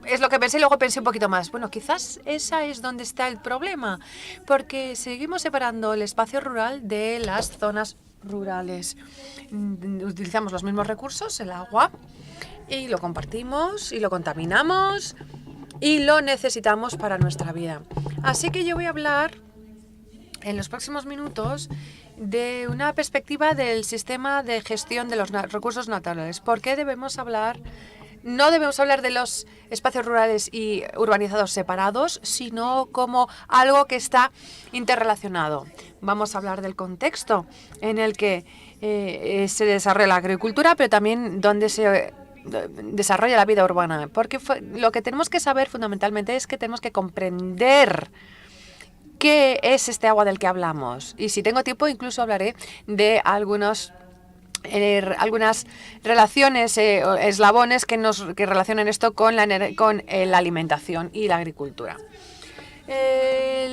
es lo que pensé y luego pensé un poquito más. Bueno, quizás esa es donde está el problema, porque seguimos separando el espacio rural de las zonas rurales. Utilizamos los mismos recursos, el agua, y lo compartimos y lo contaminamos y lo necesitamos para nuestra vida. Así que yo voy a hablar en los próximos minutos de una perspectiva del sistema de gestión de los recursos naturales. ¿Por qué debemos hablar? No debemos hablar de los espacios rurales y urbanizados separados, sino como algo que está interrelacionado. Vamos a hablar del contexto en el que se desarrolla la agricultura, pero también donde se desarrolla la vida urbana. Porque lo que tenemos que saber fundamentalmente es que tenemos que comprender qué es este agua del que hablamos. Y si tengo tiempo, incluso hablaré de algunas relaciones, eslabones que relacionan esto con la alimentación y la agricultura.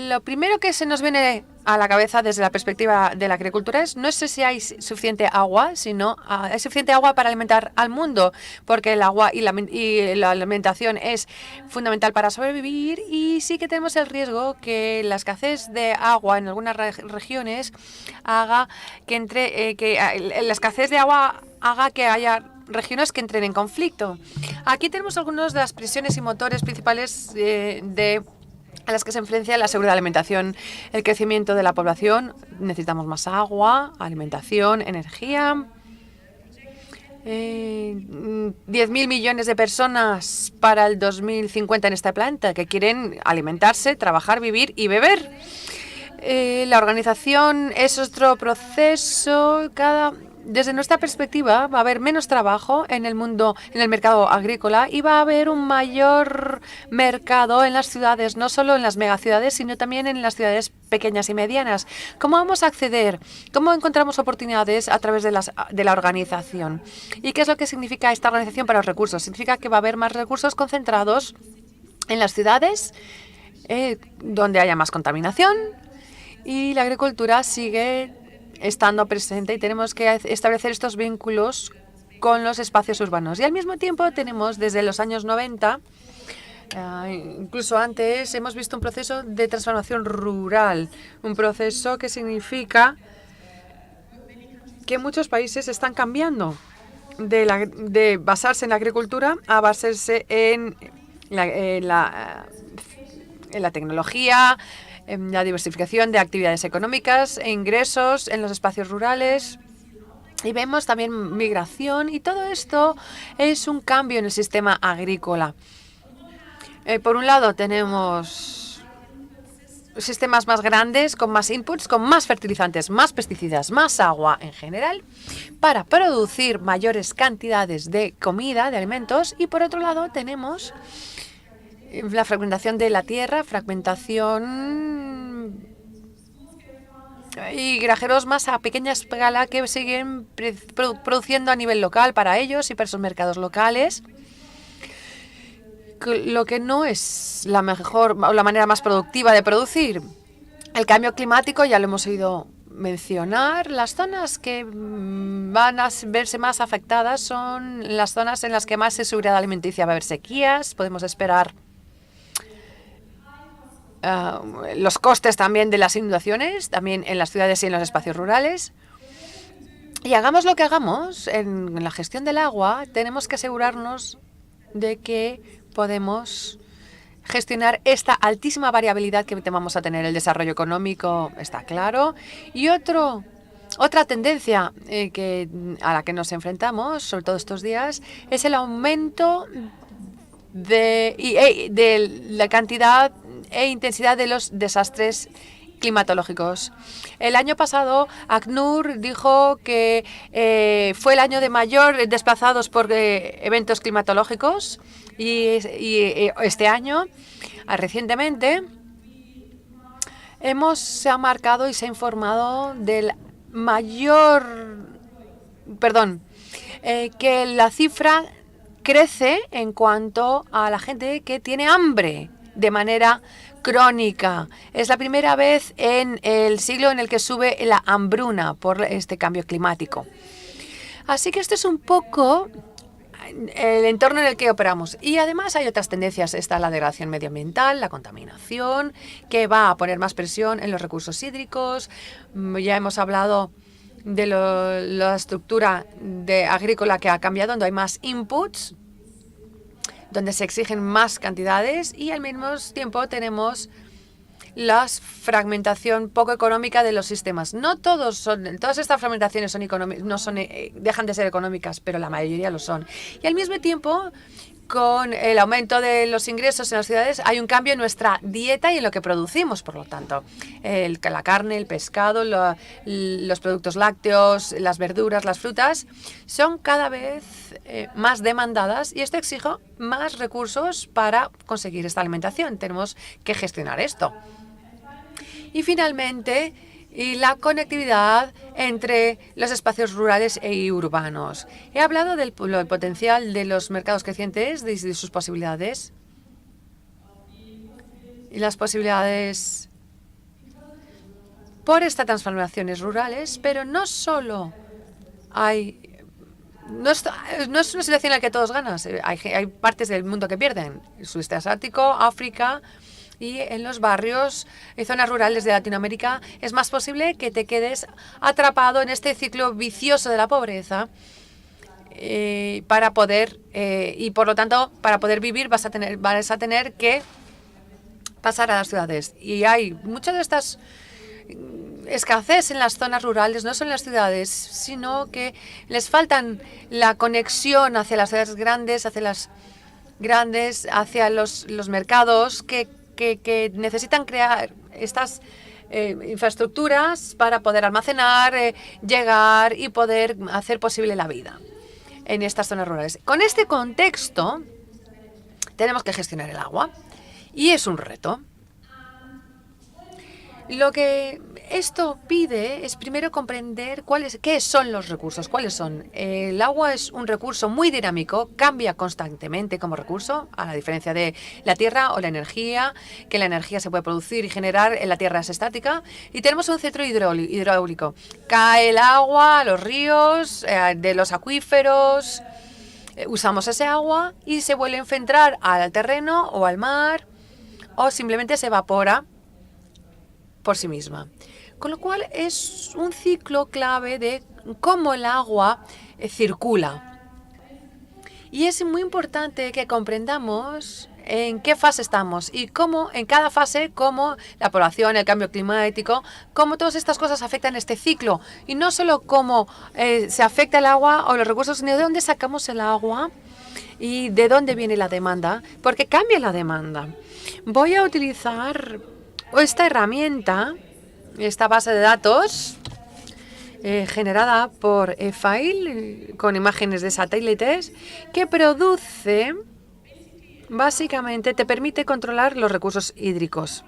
Lo primero que se nos viene a la cabeza desde la perspectiva de la agricultura es no sé si hay suficiente agua, sino hay suficiente agua para alimentar al mundo, porque el agua y la alimentación es fundamental para sobrevivir, y sí que tenemos el riesgo que la escasez de agua en algunas regiones haga que la escasez de agua haga que haya regiones que entren en conflicto. Aquí tenemos algunas de las presiones y motores principales a las que se enfrenta la seguridad de la alimentación, el crecimiento de la población. Necesitamos más agua, alimentación, energía. 10.000 millones de personas para el 2050 en este planeta que quieren alimentarse, trabajar, vivir y beber. La organización es otro proceso. Desde nuestra perspectiva va a haber menos trabajo en el mundo, en el mercado agrícola, y va a haber un mayor mercado en las ciudades, no solo en las megaciudades, sino también en las ciudades pequeñas y medianas. ¿Cómo vamos a acceder? ¿Cómo encontramos oportunidades a través de la organización? ¿Y qué es lo que significa esta organización para los recursos? Significa que va a haber más recursos concentrados en las ciudades, donde haya más contaminación, y la agricultura sigue estando presente, y tenemos que establecer estos vínculos con los espacios urbanos. Y al mismo tiempo tenemos desde los años 90, incluso antes, hemos visto un proceso de transformación rural, un proceso que significa que muchos países están cambiando de basarse en la agricultura a basarse en la tecnología, la diversificación de actividades económicas e ingresos en los espacios rurales. Y vemos también migración, y todo esto es un cambio en el sistema agrícola. Por un lado tenemos sistemas más grandes, con más inputs, con más fertilizantes, más pesticidas, más agua en general, para producir mayores cantidades de comida, de alimentos. Y por otro lado tenemos la fragmentación de la tierra, fragmentación y granjeros más a pequeña escala que siguen produciendo a nivel local para ellos y para sus mercados locales, lo que no es la mejor o la manera más productiva de producir. El cambio climático ya lo hemos oído mencionar. Las zonas que van a verse más afectadas son las zonas en las que más seguridad alimenticia va a haber sequías. Podemos esperar los costes también de las inundaciones, también en las ciudades y en los espacios rurales. Y hagamos lo que hagamos en la gestión del agua, tenemos que asegurarnos de que podemos gestionar esta altísima variabilidad que vamos a tener. El desarrollo económico está claro. Y otra tendencia a la que nos enfrentamos, sobre todo estos días, es el aumento de la cantidad e intensidad de los desastres climatológicos. El año pasado, ACNUR dijo que fue el año de mayor desplazados por eventos climatológicos y este año, recientemente, se ha marcado y se ha informado del que la cifra crece en cuanto a la gente que tiene hambre de manera crónica. Es la primera vez en el siglo en el que sube la hambruna por este cambio climático. Así que este es un poco el entorno en el que operamos. Y además hay otras tendencias. Está la degradación medioambiental, la contaminación, que va a poner más presión en los recursos hídricos. Ya hemos hablado de la estructura agrícola que ha cambiado, donde hay más inputs, donde se exigen más cantidades, y al mismo tiempo tenemos la fragmentación poco económica de los sistemas. No todas estas fragmentaciones dejan de ser económicas, pero la mayoría lo son. Y al mismo tiempo, con el aumento de los ingresos en las ciudades, hay un cambio en nuestra dieta y en lo que producimos. Por lo tanto, la carne, el pescado, los productos lácteos, las verduras, las frutas, son cada vez más demandadas, y esto exige más recursos para conseguir esta alimentación. Tenemos que gestionar esto. Y finalmente, la conectividad entre los espacios rurales y urbanos. He hablado del potencial de los mercados crecientes, de sus posibilidades. Y las posibilidades por estas transformaciones rurales, pero no solo hay... No es una situación en la que todos ganan. Hay partes del mundo que pierden. El sudeste asiático, África, y en los barrios y zonas rurales de Latinoamérica es más posible que te quedes atrapado en este ciclo vicioso de la pobreza. Y por lo tanto, para poder vivir vas a tener que pasar a las ciudades. Y hay muchas de estas escasez en las zonas rurales, no son en las ciudades, sino que les faltan la conexión hacia las ciudades grandes, hacia los mercados que necesitan crear estas infraestructuras para poder almacenar, llegar y poder hacer posible la vida en estas zonas rurales. Con este contexto, tenemos que gestionar el agua, y es un reto. Lo que esto pide es primero comprender qué son los recursos, cuáles son. El agua es un recurso muy dinámico, cambia constantemente como recurso, a la diferencia de la tierra o la energía, que la energía se puede producir y generar, en la tierra es estática. Y tenemos un centro hidráulico. Cae el agua a los ríos, de los acuíferos, usamos ese agua y se vuelve a enfrentar al terreno o al mar, o simplemente se evapora por sí misma. Con lo cual es un ciclo clave de cómo el agua circula. Y es muy importante que comprendamos en qué fase estamos y cómo en cada fase, cómo la población, el cambio climático, cómo todas estas cosas afectan este ciclo. Y no solo cómo se afecta el agua o los recursos, sino de dónde sacamos el agua y de dónde viene la demanda, porque cambia la demanda. Voy a utilizar esta herramienta, esta base de datos generada por eFile con imágenes de satélites, que básicamente te permite controlar los recursos hídricos.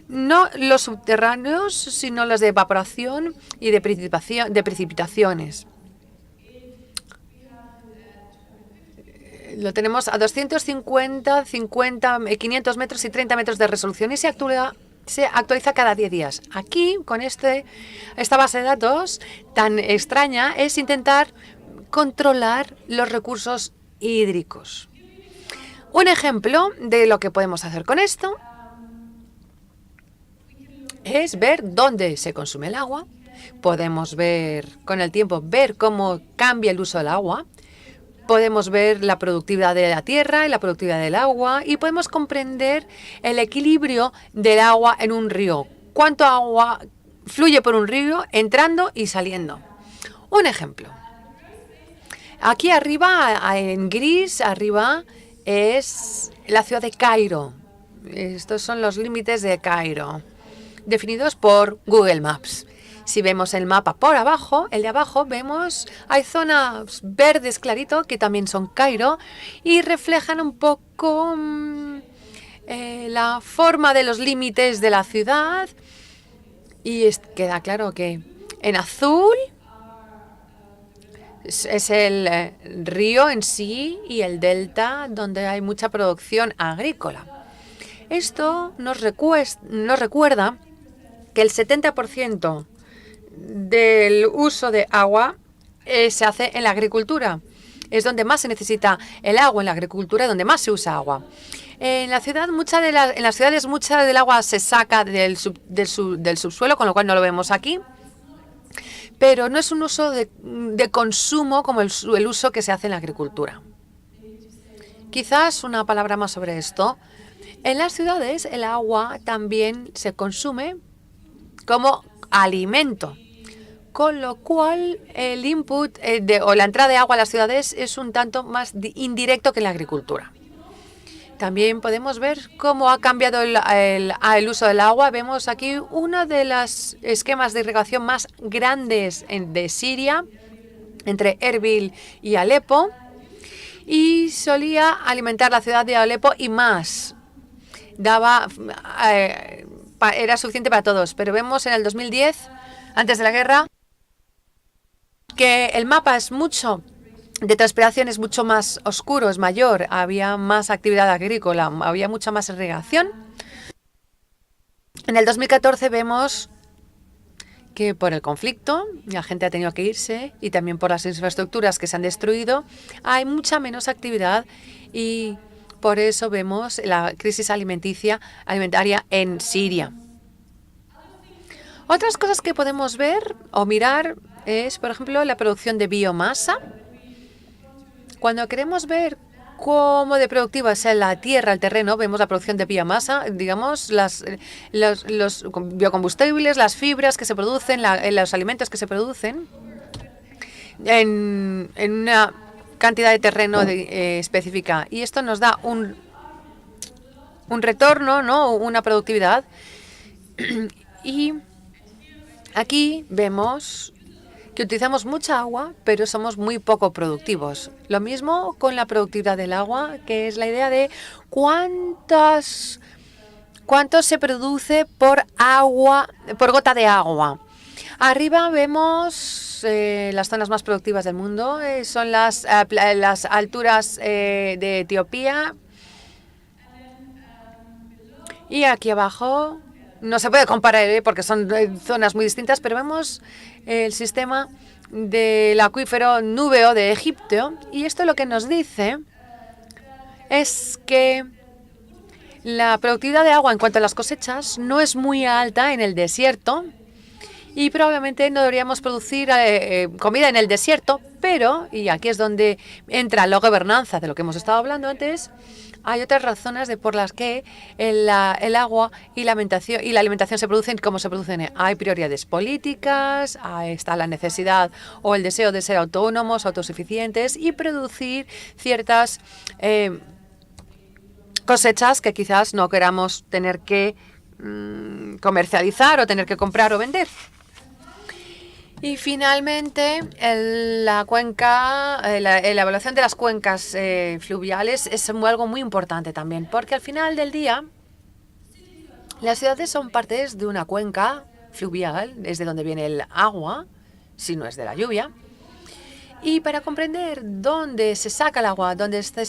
No los subterráneos, sino los de evaporación y de precipitaciones. Lo tenemos a 250, 50, 500 metros y 30 metros de resolución y se actualiza cada 10 días. Aquí, con esta base de datos tan extraña, es intentar controlar los recursos hídricos. Un ejemplo de lo que podemos hacer con esto es ver dónde se consume el agua. Podemos ver, con el tiempo, ver cómo cambia el uso del agua. Podemos ver la productividad de la tierra y la productividad del agua y podemos comprender el equilibrio del agua en un río. Cuánto agua fluye por un río entrando y saliendo. Un ejemplo. Aquí arriba, en gris, arriba es la ciudad de Cairo. Estos son los límites de Cairo, definidos por Google Maps. Si vemos el mapa por abajo, el de abajo, vemos hay zonas verdes clarito que también son Cairo y reflejan un poco la forma de los límites de la ciudad. Y queda claro que en azul es el río en sí y el delta donde hay mucha producción agrícola. Esto nos recuerda que el 70% del uso de agua se hace en la agricultura. Es donde más se necesita el agua en la agricultura, donde más se usa agua. En la ciudad, en las ciudades mucha del agua se saca del subsuelo, con lo cual no lo vemos aquí. Pero no es un uso de consumo como el uso que se hace en la agricultura. Quizás una palabra más sobre esto. En las ciudades el agua también se consume como alimento, con lo cual el input o la entrada de agua a las ciudades es un tanto más indirecto que en la agricultura. También podemos ver cómo ha cambiado el uso del agua. Vemos aquí uno de los esquemas de irrigación más grandes de Siria, entre Erbil y Alepo, y solía alimentar la ciudad de Alepo y más. Era suficiente para todos, pero vemos en el 2010, antes de la guerra, que el mapa de transpiración es mucho más oscuro, es mayor, había más actividad agrícola, había mucha más irrigación. En el 2014 vemos que por el conflicto la gente ha tenido que irse y también por las infraestructuras que se han destruido, hay mucha menos actividad y por eso vemos la crisis alimentaria en Siria. Otras cosas que podemos ver o mirar es, por ejemplo, la producción de biomasa. Cuando queremos ver cómo de productiva es la tierra, el terreno, vemos la producción de biomasa, digamos, los biocombustibles, las fibras que se producen, los alimentos que se producen en una cantidad de terreno específica. Y esto nos da un retorno, ¿no? Una productividad. Y aquí vemos que utilizamos mucha agua, pero somos muy poco productivos. Lo mismo con la productividad del agua, que es la idea de cuánto se produce por gota de agua. Arriba vemos las zonas más productivas del mundo, son las alturas de Etiopía. Y aquí abajo no se puede comparar porque son zonas muy distintas, pero vemos el sistema del acuífero núbeo de Egipto. Y esto lo que nos dice es que la productividad de agua en cuanto a las cosechas no es muy alta en el desierto y probablemente no deberíamos producir comida en el desierto, pero, y aquí es donde entra la gobernanza de lo que hemos estado hablando antes, hay otras razones por las que el agua y la alimentación se producen como se producen. Hay prioridades políticas, está la necesidad o el deseo de ser autónomos, autosuficientes y producir ciertas cosechas que quizás no queramos tener que comercializar o tener que comprar o vender. Y finalmente, la evaluación de las cuencas fluviales es algo muy importante también, porque al final del día Las ciudades son partes de una cuenca fluvial, es de donde viene el agua, si no es de la lluvia. Y para comprender dónde se saca el agua, dónde están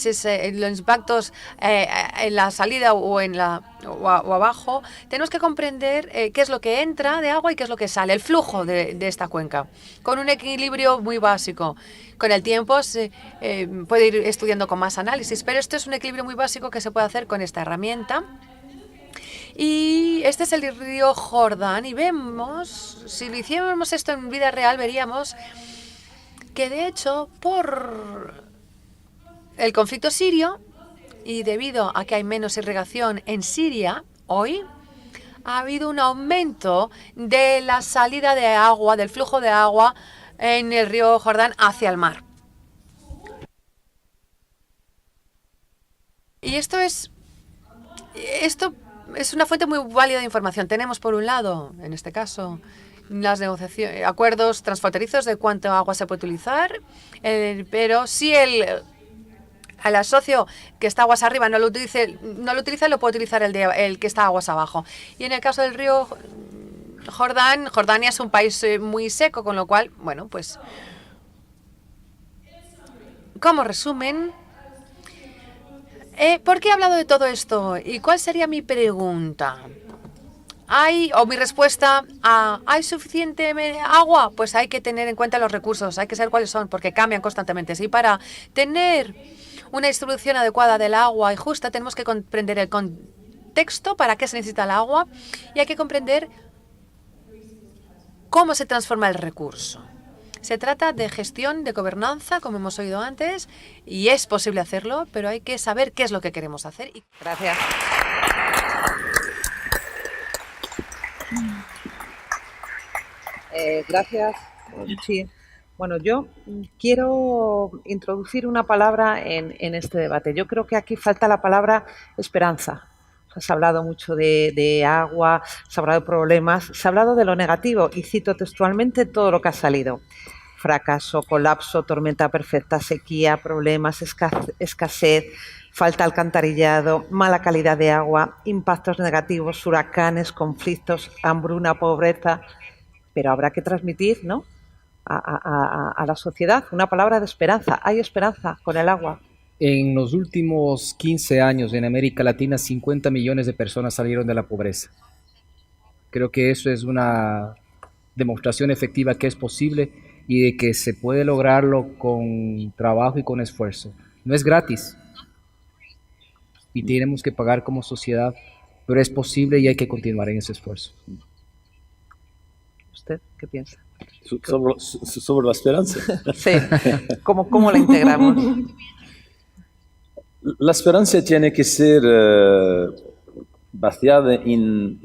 los impactos en la salida o abajo, tenemos que comprender qué es lo que entra de agua y qué es lo que sale, el flujo de esta cuenca, con un equilibrio muy básico. Con el tiempo se puede ir estudiando con más análisis, pero esto es un equilibrio muy básico que se puede hacer con esta herramienta. Y este es el río Jordán y vemos, si lo hiciéramos esto en vida real, veríamos que de hecho por el conflicto sirio y debido a que hay menos irrigación en Siria hoy, ha habido un aumento de la salida de agua, del flujo de agua en el río Jordán hacia el mar. Y esto es una fuente muy válida de información. Tenemos por un lado, en este caso, las negociaciones, acuerdos transfronterizos de cuánto agua se puede utilizar, pero si el asocio que está aguas arriba no lo utiliza, lo puede utilizar el que está aguas abajo. Y en el caso del río Jordán, Jordania es un país muy seco, con lo cual, bueno, pues como resumen, ¿por qué he hablado de todo esto? ¿Y cuál sería mi pregunta? Mi respuesta a ¿hay suficiente agua? Pues hay que tener en cuenta los recursos, hay que saber cuáles son, porque cambian constantemente. Sí, para tener una distribución adecuada del agua y justa, tenemos que comprender el contexto, para qué se necesita el agua, y hay que comprender cómo se transforma el recurso. Se trata de gestión, de gobernanza, como hemos oído antes, y es posible hacerlo, pero hay que saber qué es lo que queremos hacer. Gracias. Gracias, Luchi. Bueno, yo quiero introducir una palabra en este debate. Yo creo que aquí falta la palabra esperanza. Se ha hablado mucho de agua, se ha hablado de problemas, se ha hablado de lo negativo y cito textualmente todo lo que ha salido. Fracaso, colapso, tormenta perfecta, sequía, problemas, escasez, falta de alcantarillado, mala calidad de agua, impactos negativos, huracanes, conflictos, hambruna, pobreza. Pero habrá que transmitir, ¿no?, a la sociedad una palabra de esperanza. Hay esperanza con el agua. En los últimos 15 años en América Latina, 50 millones de personas salieron de la pobreza. Creo que eso es una demostración efectiva que es posible y de que se puede lograrlo con trabajo y con esfuerzo. No es gratis y tenemos que pagar como sociedad, pero es posible y hay que continuar en ese esfuerzo. ¿Usted qué piensa? Sobre la esperanza. Sí. ¿Cómo la integramos? La esperanza tiene que ser vaciada en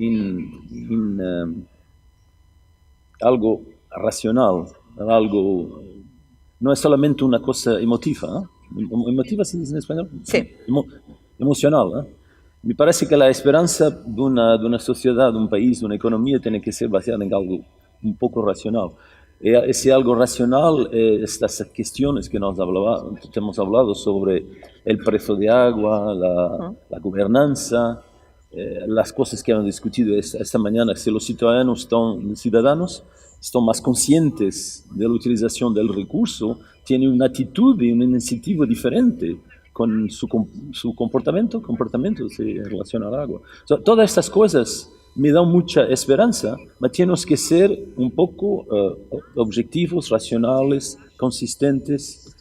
algo racional, algo, no es solamente una cosa emotiva. ¿Emotiva se dice en español? Sí. Emocional. Me parece que la esperanza de una sociedad, de un país, de una economía, tiene que ser vaciada en algo un poco racional. Ese algo racional, estas cuestiones que hemos hablado sobre el precio de agua, la gobernanza, las cosas que hemos discutido esta mañana, si los ciudadanos están más conscientes de la utilización del recurso, tienen una actitud y una iniciativa diferente con su comportamiento en relación al agua. Todas estas cosas me dan mucha esperanza, pero tenemos que ser un poco objetivos, racionales, consistentes,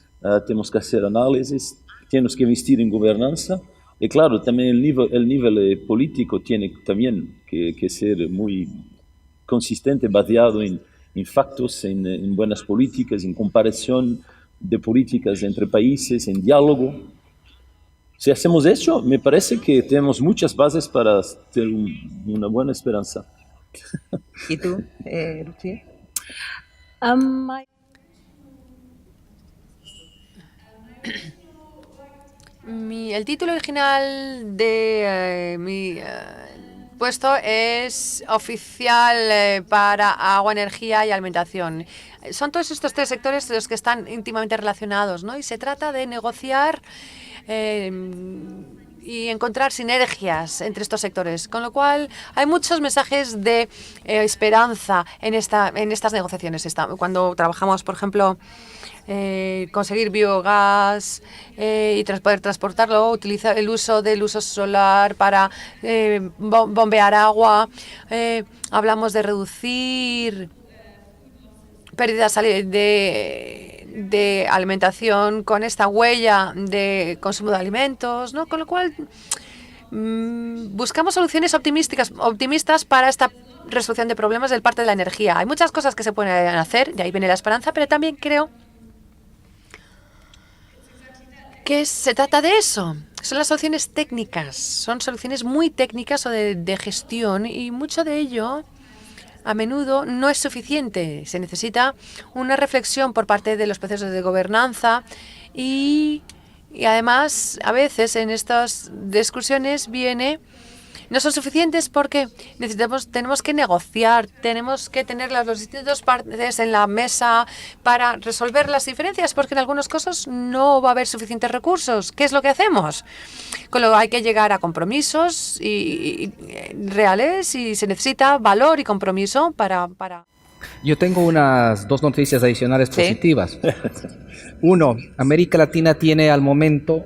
tenemos que hacer análisis, tenemos que investir en gobernanza, y claro, también el nivel político tiene también que ser muy consistente, basado en factos, en buenas políticas, en comparación de políticas entre países, en diálogo. Si hacemos eso, me parece que tenemos muchas bases para tener una buena esperanza. ¿Y tú, Lucía? El título original de mi puesto es oficial para agua, energía y alimentación. Son todos estos tres sectores los que están íntimamente relacionados, ¿no? Y se trata de negociar y encontrar sinergias entre estos sectores, con lo cual hay muchos mensajes de esperanza en estas negociaciones. Cuando trabajamos, por ejemplo, conseguir biogás y poder transportarlo, utilizar el uso del uso solar para bombear agua, hablamos de reducir pérdidas de alimentación con esta huella de consumo de alimentos, ¿no? Con lo cual buscamos soluciones optimistas para esta resolución de problemas del parte de la energía. Hay muchas cosas que se pueden hacer, de ahí viene la esperanza, pero también creo que se trata de eso. Son las soluciones técnicas, son soluciones muy técnicas o de gestión, y mucho de ello a menudo no es suficiente. Se necesita una reflexión por parte de los procesos de gobernanza y además a veces en estas discusiones no son suficientes porque tenemos que negociar, tenemos que tener los distintos partes en la mesa para resolver las diferencias, porque en algunos casos no va a haber suficientes recursos. ¿Qué es lo que hacemos? Con lo que hay que llegar a compromisos reales, y se necesita valor y compromiso para... Yo tengo unas 2 noticias adicionales ¿Sí? positivas. Uno, América Latina tiene al momento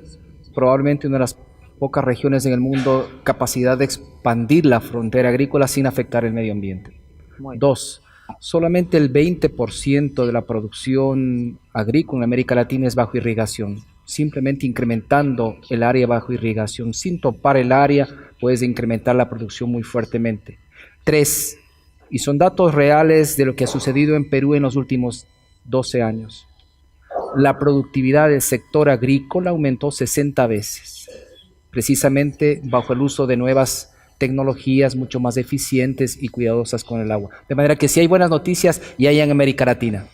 probablemente una de las pocas regiones en el mundo capacidad de expandir la frontera agrícola sin afectar el medio ambiente. Muy bien. 2, solamente el 20% de la producción agrícola en América Latina es bajo irrigación. Simplemente incrementando el área bajo irrigación, sin topar el área, puedes incrementar la producción muy fuertemente. 3, y son datos reales de lo que ha sucedido en Perú en los últimos 12 años. La productividad del sector agrícola aumentó 60 veces, precisamente bajo el uso de nuevas tecnologías mucho más eficientes y cuidadosas con el agua. De manera que sí hay buenas noticias y hay en América Latina.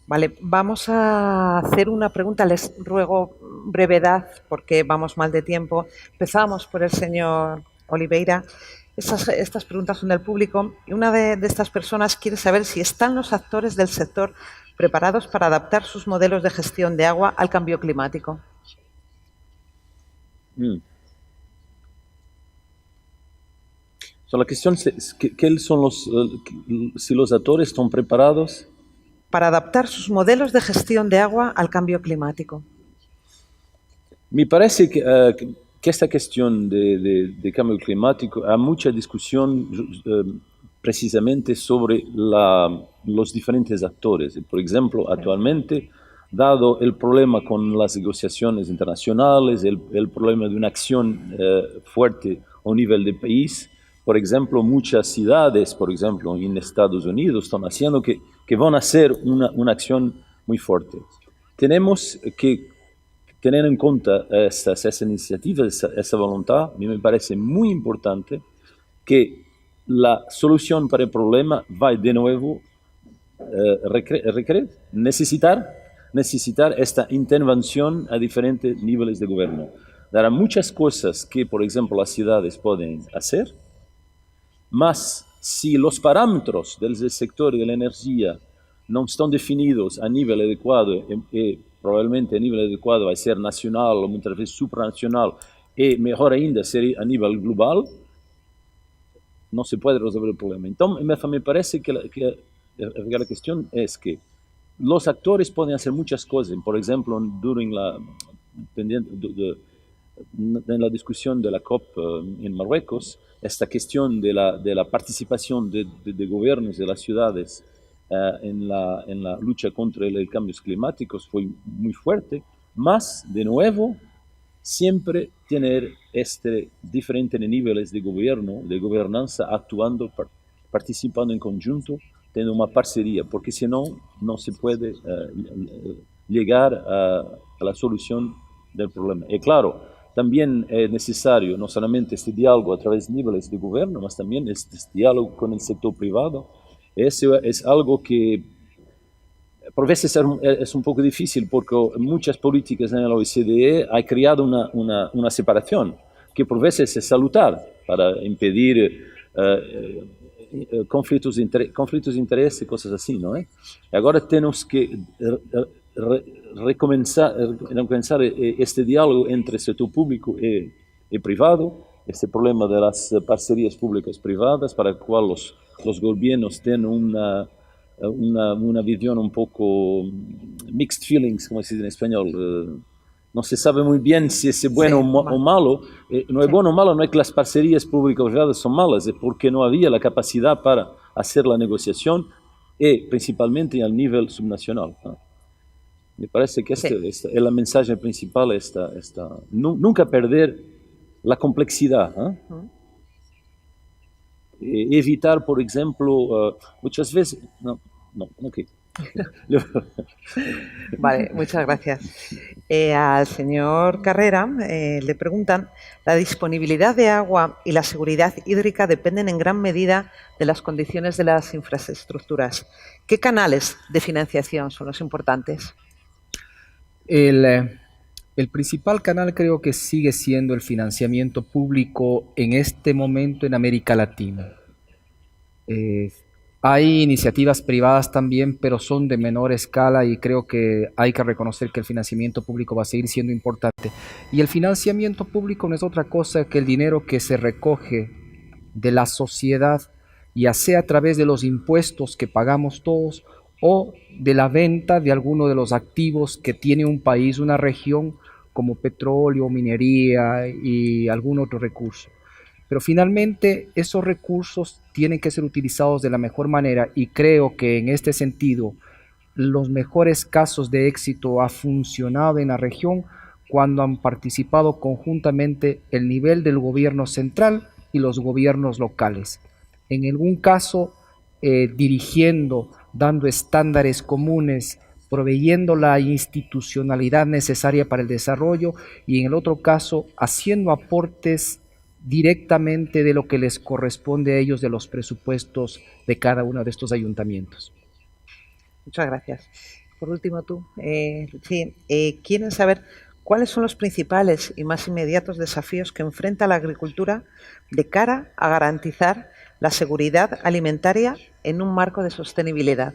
Vale, vamos a hacer una pregunta. Les ruego brevedad porque vamos mal de tiempo. Empezamos por el señor Oliveira. Estas preguntas son del público y una de estas personas quiere saber si están los actores del sector preparados para adaptar sus modelos de gestión de agua al cambio climático. La cuestión es si los actores están preparados para adaptar sus modelos de gestión de agua al cambio climático. Me parece que esta cuestión de cambio climático, hay mucha discusión precisamente sobre los diferentes actores. Por ejemplo, actualmente, dado el problema con las negociaciones internacionales, el problema de una acción fuerte a nivel de país, por ejemplo, muchas ciudades, por ejemplo, en Estados Unidos, están haciendo que van a hacer una acción muy fuerte. Tenemos que tener en cuenta esa iniciativa, esa voluntad. A mí me parece muy importante que la solución para el problema va de nuevo necesitar esta intervención a diferentes niveles de gobierno. Dará muchas cosas que, por ejemplo, las ciudades pueden hacer, mas si los parámetros del sector de la energía no están definidos a nivel adecuado, probablemente a nivel adecuado va a ser nacional o muchas veces supranacional, y mejor ainda sería a nivel global, no se puede resolver el problema. Entonces, me parece que la cuestión es que los actores pueden hacer muchas cosas. Por ejemplo, en la discusión de la COP en Marruecos, esta cuestión de la participación de gobiernos de las ciudades en la lucha contra los cambios climáticos fue muy fuerte, mas, de nuevo, siempre tener diferentes niveles de gobierno, de gobernanza, actuando, participando en conjunto, teniendo una parcería, porque si no, no se puede llegar a la solución del problema. Y claro, también es necesario no solamente este diálogo a través de niveles de gobierno, mas también este diálogo con el sector privado. Eso es algo que por veces es un poco difícil porque muchas políticas en la OCDE han creado una separación que por veces es saludar para impedir conflictos de interés y cosas así, ¿no? Y ahora tenemos que recomenzar este diálogo entre sector público y privado, este problema de las parcerías públicas privadas, para el cual los gobiernos tienen una visión un poco mixed feelings, como se dice en español. No se sabe muy bien si es bueno o malo. No es bueno o malo, no es que las parcerías público-privadas son malas, es porque no había la capacidad para hacer la negociación y principalmente al nivel subnacional. Me parece que este es el mensaje principal, nunca perder la complejidad. Evitar, por ejemplo, muchas veces... ok. Vale, muchas gracias. Al señor Carrera le preguntan, la disponibilidad de agua y la seguridad hídrica dependen en gran medida de las condiciones de las infraestructuras. ¿Qué canales de financiación son los importantes? El principal canal creo que sigue siendo el financiamiento público en este momento en América Latina. Hay iniciativas privadas también, pero son de menor escala y creo que hay que reconocer que el financiamiento público va a seguir siendo importante. Y el financiamiento público no es otra cosa que el dinero que se recoge de la sociedad, ya sea a través de los impuestos que pagamos todos o de la venta de alguno de los activos que tiene un país, una región, como petróleo, minería y algún otro recurso. Pero finalmente esos recursos tienen que ser utilizados de la mejor manera y creo que en este sentido los mejores casos de éxito ha funcionado en la región cuando han participado conjuntamente el nivel del gobierno central y los gobiernos locales. En algún caso dirigiendo, dando estándares comunes, proveyendo la institucionalidad necesaria para el desarrollo y en el otro caso haciendo aportes directamente de lo que les corresponde a ellos de los presupuestos de cada uno de estos ayuntamientos. Muchas gracias. Por último, tú, quieren saber cuáles son los principales y más inmediatos desafíos que enfrenta la agricultura de cara a garantizar la seguridad alimentaria en un marco de sostenibilidad.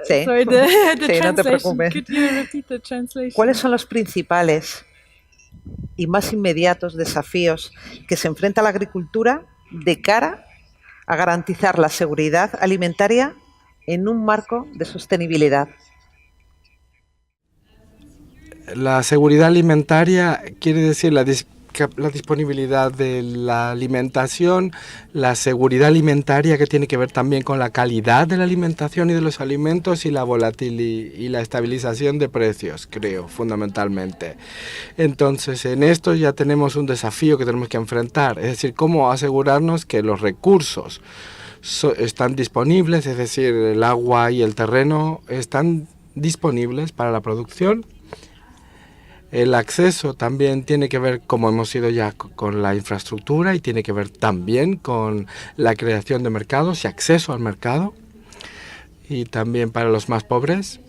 Sí, Sorry, the sí, no te translation. preocupes. Could you repeat the translation? ¿Cuáles son los principales y más inmediatos desafíos que se enfrenta la agricultura de cara a garantizar la seguridad alimentaria en un marco de sostenibilidad? La seguridad alimentaria quiere decir la disponibilidad de la alimentación, la seguridad alimentaria que tiene que ver también con la calidad de la alimentación y de los alimentos y la volatilidad y la estabilización de precios, creo, fundamentalmente. Entonces, en esto ya tenemos un desafío que tenemos que enfrentar, es decir, cómo asegurarnos que los recursos están disponibles, es decir, el agua y el terreno están disponibles para la producción. El acceso también tiene que ver, como hemos ido ya, con la infraestructura y tiene que ver también con la creación de mercados y acceso al mercado. Y también para los más pobres,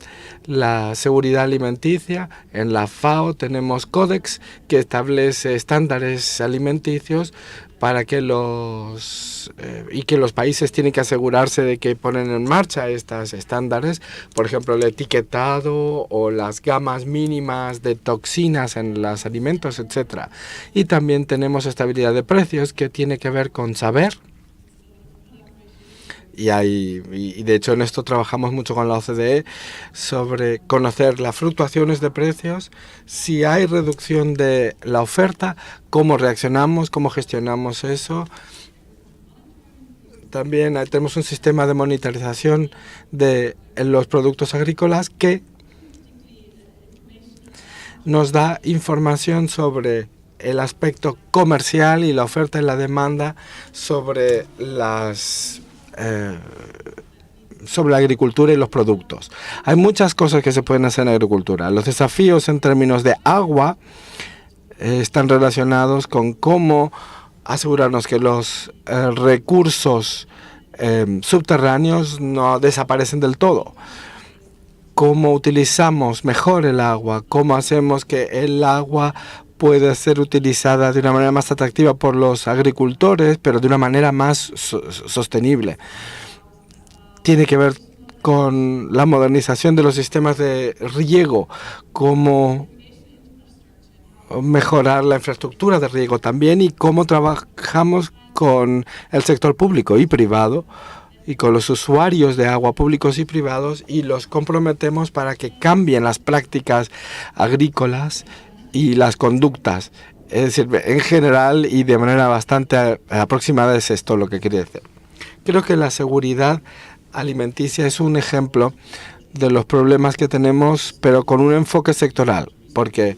la seguridad alimenticia. En la FAO tenemos Codex que establece estándares alimenticios para que los países tienen que asegurarse de que ponen en marcha estos estándares, por ejemplo el etiquetado o las gamas mínimas de toxinas en los alimentos, etc. Y también tenemos estabilidad de precios que tiene que ver con saber. Y de hecho en esto trabajamos mucho con la OCDE sobre conocer las fluctuaciones de precios, si hay reducción de la oferta, cómo reaccionamos, cómo gestionamos eso. También tenemos un sistema de monitorización de los productos agrícolas que nos da información sobre el aspecto comercial y la oferta y la demanda sobre sobre la agricultura y los productos. Hay muchas cosas que se pueden hacer en agricultura. Los desafíos en términos de agua están relacionados con cómo asegurarnos que los recursos subterráneos no desaparecen del todo. Cómo utilizamos mejor el agua, cómo hacemos que el agua puede ser utilizada de una manera más atractiva por los agricultores, pero de una manera más sostenible. tiene que ver con la modernización de los sistemas de riego, cómo mejorar la infraestructura de riego también y cómo trabajamos con el sector público y privado y con los usuarios de agua públicos y privados y los comprometemos para que cambien las prácticas agrícolas y las conductas. Es decir, en general y de manera bastante aproximada es esto lo que quería decir. Creo que la seguridad alimenticia es un ejemplo de los problemas que tenemos, pero con un enfoque sectoral, porque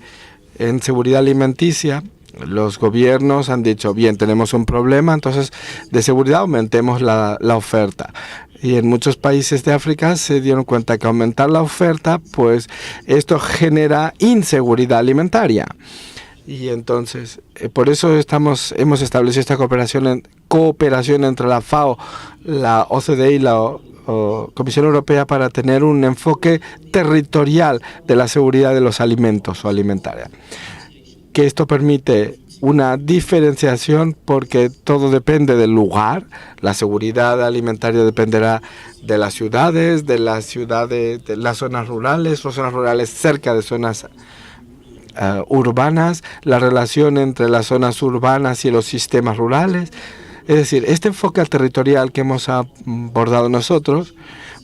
en seguridad alimenticia los gobiernos han dicho, bien, tenemos un problema, entonces de seguridad aumentemos la oferta. Y en muchos países de África se dieron cuenta que aumentar la oferta, pues esto genera inseguridad alimentaria. Y entonces, por eso hemos establecido esta cooperación entre la FAO, la OCDE y la Comisión Europea para tener un enfoque territorial de la seguridad de los alimentos o alimentaria. Que esto permite una diferenciación porque todo depende del lugar. La seguridad alimentaria dependerá de las ciudades, de las zonas rurales cerca de zonas urbanas, la relación entre las zonas urbanas y los sistemas rurales. Es decir, este enfoque territorial que hemos abordado nosotros,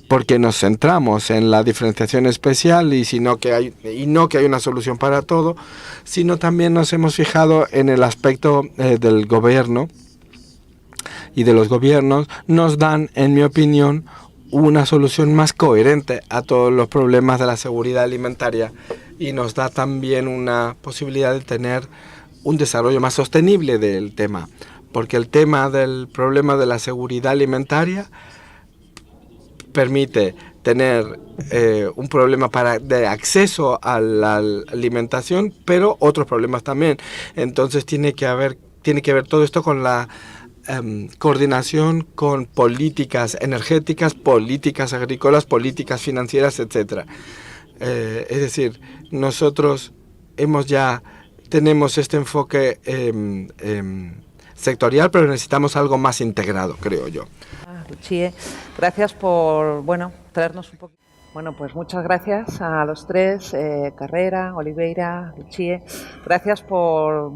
porque nos centramos en la diferenciación especial y no que hay una solución para todo, sino también nos hemos fijado en el aspecto del gobierno y de los gobiernos, nos dan, en mi opinión, una solución más coherente a todos los problemas de la seguridad alimentaria y nos da también una posibilidad de tener un desarrollo más sostenible del tema, porque el tema del problema de la seguridad alimentaria permite tener un problema de acceso a la alimentación, pero otros problemas también. Entonces tiene que ver todo esto con la coordinación con políticas energéticas, políticas agrícolas, políticas financieras, etcétera. Es decir, nosotros tenemos este enfoque sectorial, pero necesitamos algo más integrado, creo yo. Lucia, gracias por traernos un poquito. Bueno, pues muchas gracias a los tres, Carrera, Oliveira, Lucia. Gracias por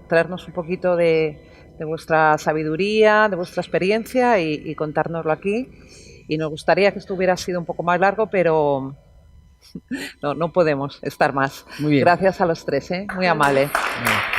traernos un poquito de vuestra sabiduría, de vuestra experiencia y contárnoslo aquí. Y nos gustaría que esto hubiera sido un poco más largo, pero no podemos estar más. Muy bien. Gracias a los tres, muy amable. Bien.